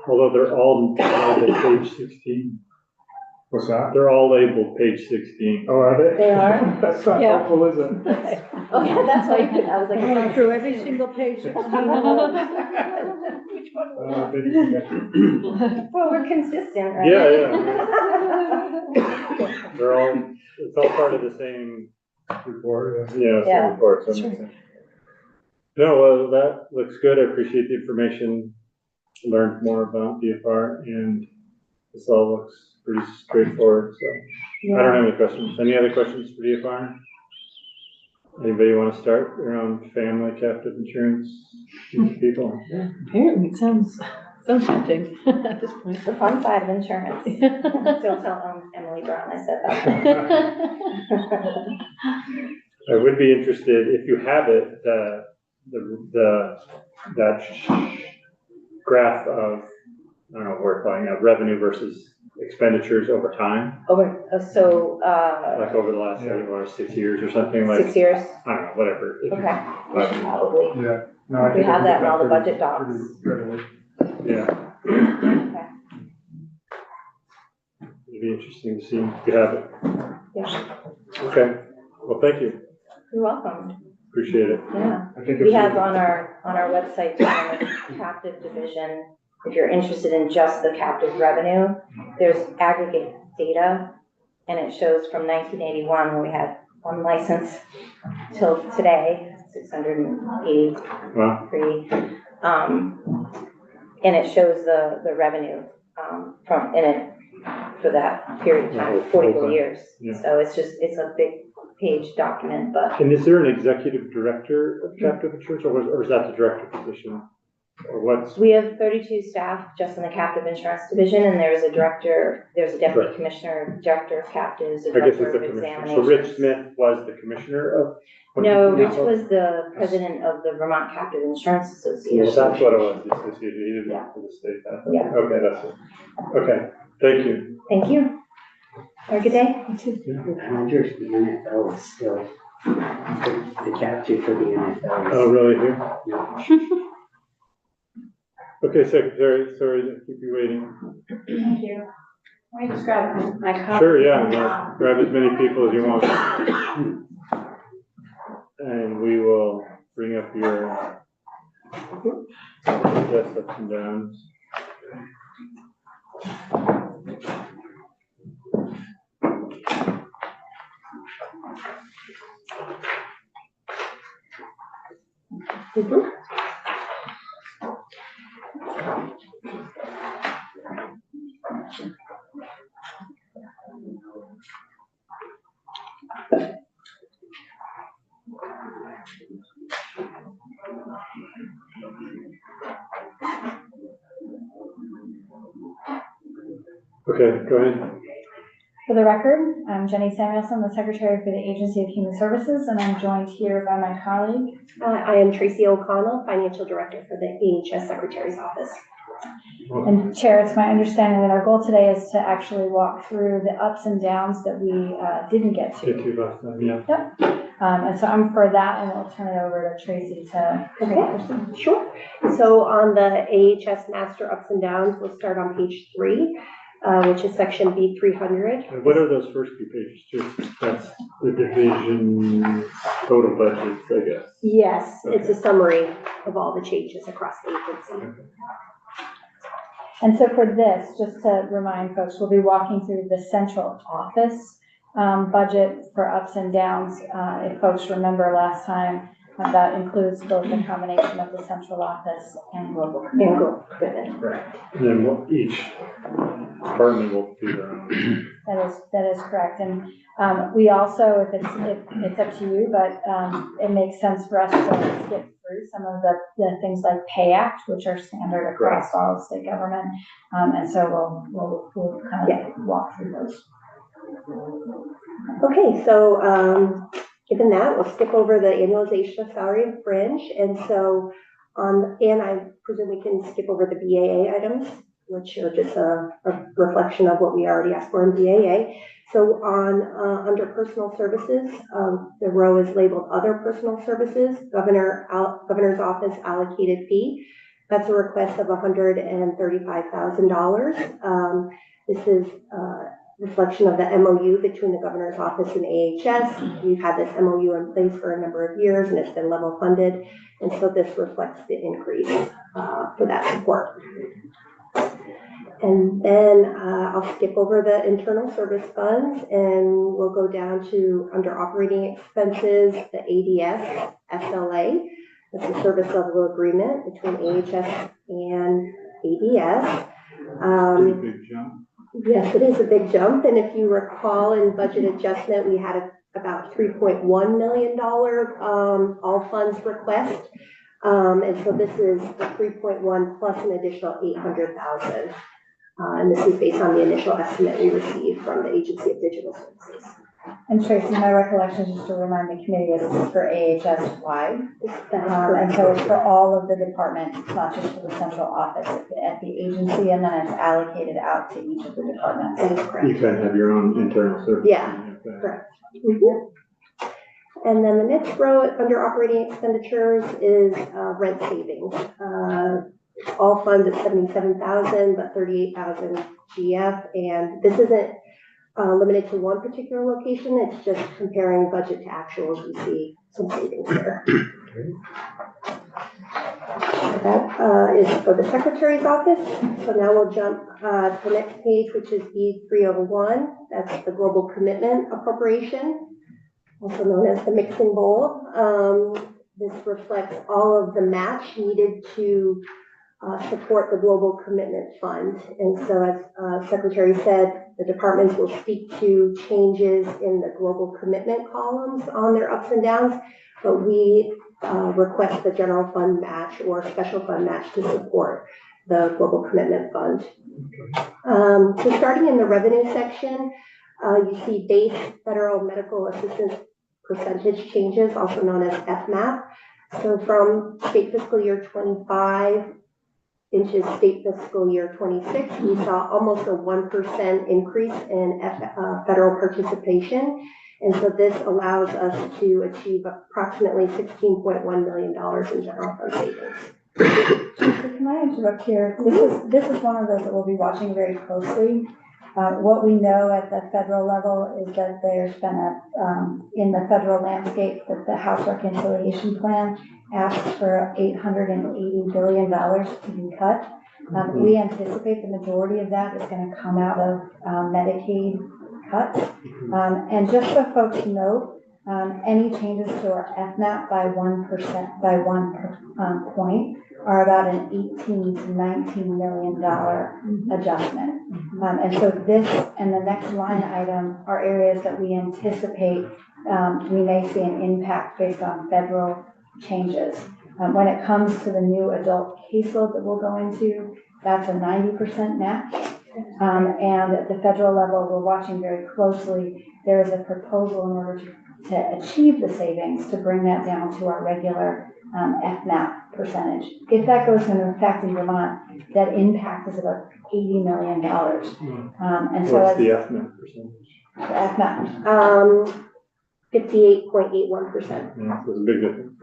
S3: Although they're all labeled page 16.
S11: What's that?
S3: They're all labeled page 16.
S11: Oh, are they?
S10: They are?
S11: That's not
S7: Yeah.
S11: helpful, is it?
S10: Oh, yeah, that's why you could, I was like.
S7: Going through every single page.
S10: Which one?
S11: Thank you.
S10: Well, we're consistent, right?
S3: Yeah, yeah. They're all, it's all part of the same
S11: Report, yeah.
S3: Yeah,
S10: Yeah.
S3: some reports. That makes sense. No, well, that looks good. I appreciate the information. Learned more about DFR and this all looks pretty straightforward, so I don't have any questions. Any other questions for DFR? Anybody want to start their own family captive insurance people?
S9: Apparently, it sounds tempting at this point.
S10: The fun side of insurance. Still tell Emily Brown I said that.
S3: I would be interested, if you have it, that graph of, I don't know, what we're calling it, revenue versus expenditures over time,
S10: Over,
S3: like over the last, or 6 years or something, like,
S10: 6 years?
S3: I don't know, whatever. If you-
S10: Okay, we should probably,
S11: Yeah. No, I
S10: we
S11: think I
S10: have
S11: can
S10: that
S11: get
S10: in all the
S11: pretty-
S10: budget docs.
S11: pretty readily.
S3: Yeah,
S10: Okay.
S3: it'd be interesting to see if you have it.
S10: Yeah,
S3: Okay, well, thank you,
S10: you're welcome.
S3: appreciate it.
S10: Yeah.
S11: I think
S10: We
S11: if
S10: have
S11: you-
S10: on our website, on the captive division, if you're interested in just the captive revenue, there's aggregate data, and it shows from 1981, when we had one license, till today, 683.
S3: Wow,
S10: And it shows the revenue, from, in it, for that period of time, 44 years.
S3: Yeah.
S10: So it's a big page document, but
S3: and is there an executive director of captive insurance, or is that the director position? Or what's,
S10: we have 32 staff just in the captive insurance division, and there's a director, there's a deputy
S3: Right.
S10: commissioner, director of captives, a
S3: I guess it's
S10: director
S3: the
S10: of
S3: commissioner.
S10: examinations.
S3: So Rich Smith was the commissioner of?
S10: No, Rich was the president of the Vermont Captive Insurance
S3: Well,
S10: Association.
S3: that's what it was, the association, he didn't
S10: Yeah.
S3: work for the state.
S10: Yeah.
S3: Okay, that's it. Okay, thank you.
S10: Thank you. Have a good day.
S5: I wonder if the NFL is still the captive for the NFL.
S3: Oh, really, here?
S5: Yeah.
S3: Okay, Secretary, sorry to keep you waiting.
S4: Thank you. Let me just grab my cup.
S3: Sure, yeah, grab as many people as you want. And we will bring up your yes, ups and downs. Okay, go ahead.
S12: For the record, I'm Jenny Samuelson, the Secretary for the Agency of Human Services, and I'm joined here by my colleague.
S13: I am Tracy O'Connell, Financial Director for the AHS Secretary's Office.
S12: And Chair, it's my understanding that our goal today is to actually walk through the ups and downs that we didn't get to.
S3: Get you last time, yeah.
S12: Yep. And so I'm for that, and we'll turn it over to Tracy to.
S13: Okay, sure. So on the AHS Master Ups and Downs, we'll start on page 3, which is section B300.
S3: And what are those first few pages? Just, that's the division total budgets, I guess.
S13: Yes, it's
S3: Okay.
S13: a summary of all the changes across the agency.
S12: And so for this, just to remind folks, we'll be walking through the central office budget for ups and downs. If folks remember last time, that includes both the combination of the central office and global.
S10: And go.
S3: And then what each department will do their own.
S12: That is correct. And we also, if it's up to you, but it makes sense for us to skip through some of the things like Pay Act, which are standard across all state government. And so we'll kind of walk through those.
S13: Okay, so, given that, we'll skip over the annualization of salary and fringe. And so, and I presume we can skip over the BAA items, which are just a reflection of what we already asked for in BAA. So under personal services, the row is labeled other personal services, governor's office allocated fee. That's a request of $135,000. This is reflection of the MOU between the governor's office and AHS. We've had this MOU in place for a number of years and it's been level funded. And so this reflects the increase for that support. And then I'll skip over the internal service funds and we'll go down to under operating expenses, the ADS SLA. That's a service level agreement between AHS and ADS.
S3: Pretty big jump.
S13: Yes, it is a big jump. And if you recall in budget adjustment, we had about $3.1 million all funds request. And so this is the 3.1 plus an additional 800,000. And this is based on the initial estimate we received from the Agency of Digital Services.
S12: And Tracy, my recollection is just to remind the committee that this is for AHS wide. And so it's for all of the departments, not just for the central office at the agency, and then it's allocated out to each of the departments.
S13: That is correct.
S3: You can have your own internal service.
S13: Yeah, correct. Mm-hmm. And then the next row under operating expenditures is rent savings. All funds at $77,000, but $38,000 GF. And this isn't limited to one particular location. It's just comparing budget to actuals. We see some savings there. That is for the secretary's office. So now we'll jump to the next page, which is E301. That's the global commitment appropriation, also known as the mixing bowl. This reflects all of the match needed to support the Global Commitment Fund. And so as Secretary said, the departments will speak to changes in the Global Commitment columns on their ups and downs, but we request the general fund match or special fund match to support the Global Commitment Fund. So starting in the revenue section, you see base federal medical assistance percentage changes, also known as FMAP. So from state fiscal year 25 into state fiscal year 26, we saw almost a 1% increase in federal participation. And so this allows us to achieve approximately $16.1 million in general fund savings.
S12: Can I interrupt here? This is one of those that we'll be watching very closely. What we know at the federal level is that there's been in the federal landscape that the House Reconciliation Plan asks for $880 billion to be cut. We anticipate the majority of that is going to come out of Medicaid cuts. And just so folks know, any changes to our FMAP by 1%, by 1 point, are about an $18 to $19 million adjustment. And so this and the next line item are areas that we anticipate we may see an impact based on federal changes. When it comes to the new adult caseload that we'll go into, that's a 90% match. And at the federal level, we're watching very closely. There is a proposal in order to achieve the savings to bring that down to our regular FMAP percentage. If that goes into effect in Vermont, that impact is about $80 million. And so
S3: what's the FMAP percentage?
S12: FMAP.
S13: 58.81%.
S3: Yeah, so it's a big difference.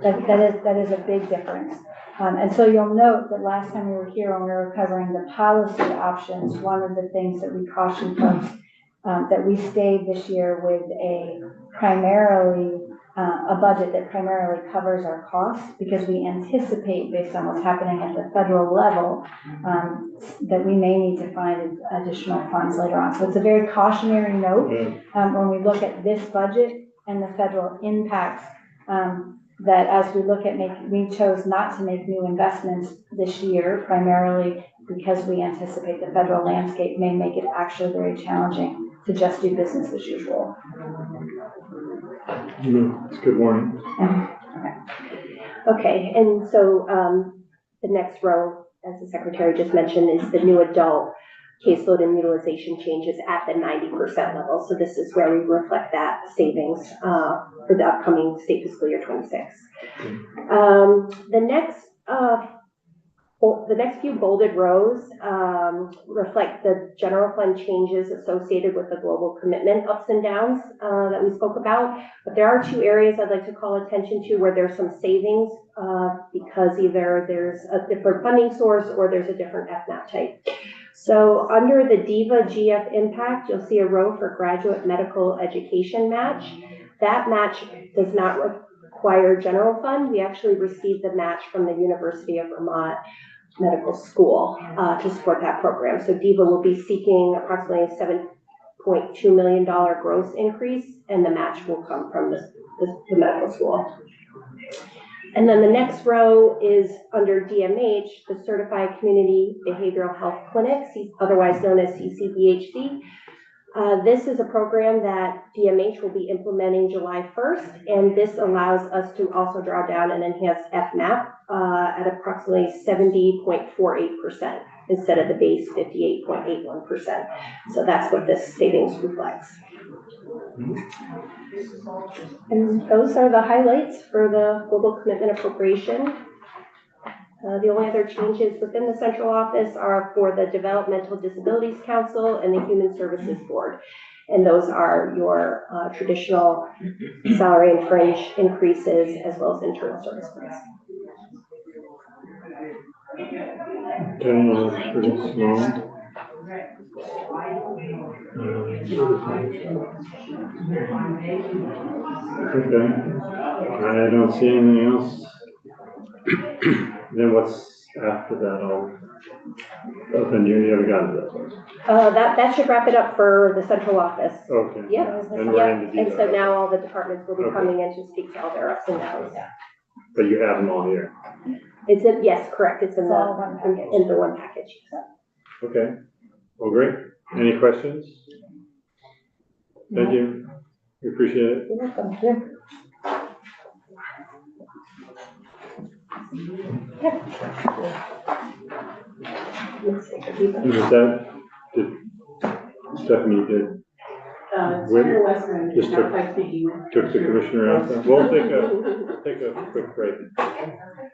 S12: That is a big difference. And so you'll note that last time we were here when we were covering the policy options, one of the things that we cautioned folks that we stayed this year with a budget that primarily covers our costs, because we anticipate, based on what's happening at the federal level, that we may need to find additional funds later on. So it's a very cautionary note when we look at this budget and the federal impacts. that as we look at we chose not to make new investments this year, primarily because we anticipate the federal landscape may make it actually very challenging to just do business as usual.
S3: It's good morning.
S13: Okay, and so, the next row, as the secretary just mentioned, is the new adult caseload and utilization changes at the 90% level. So this is where we reflect that savings, for the upcoming state fiscal year 26. The next few bolded rows reflect the general fund changes associated with the global commitment ups and downs that we spoke about. But there are two areas I'd like to call attention to where there's some savings because either there's a different funding source or there's a different FMAP type. So under the DEVA GF impact, you'll see a row for graduate medical education match. That match does not require general fund. We actually received the match from the University of Vermont Medical School to support that program. So DEVA will be seeking approximately a $7.2 million gross increase, and the match will come from the medical school. And then the next row is under DMH, the Certified Community Behavioral Health Clinics, otherwise known as CCBHC. This is a program that DMH will be implementing July 1st, and this allows us to also draw down an enhanced FMAP at approximately 70.48% instead of the base 58.81%. So that's what this savings reflects. And those are the highlights for the global commitment appropriation. The only other changes within the central office are for the Developmental Disabilities Council and the Human Services Board. And those are your traditional salary and fringe increases as well as internal service grants.
S3: Pretty small. Okay, I don't see anything else. Then what's after that? Then you haven't gotten to that.
S13: That should wrap it up for the central office.
S3: Okay.
S13: Yep.
S3: And we're in the
S13: And so
S3: detail.
S13: now all the departments will be coming in to speak to all their ups and downs.
S3: But you have them all here.
S13: It's in, yes, correct. It's in
S12: It's all one package.
S13: in the one package.
S3: Okay. Well, great. Any questions? Thank you. We appreciate it.
S12: You're welcome. Yeah.
S3: Was that, Stephanie did, just took the commissioner out there. We'll take a quick break.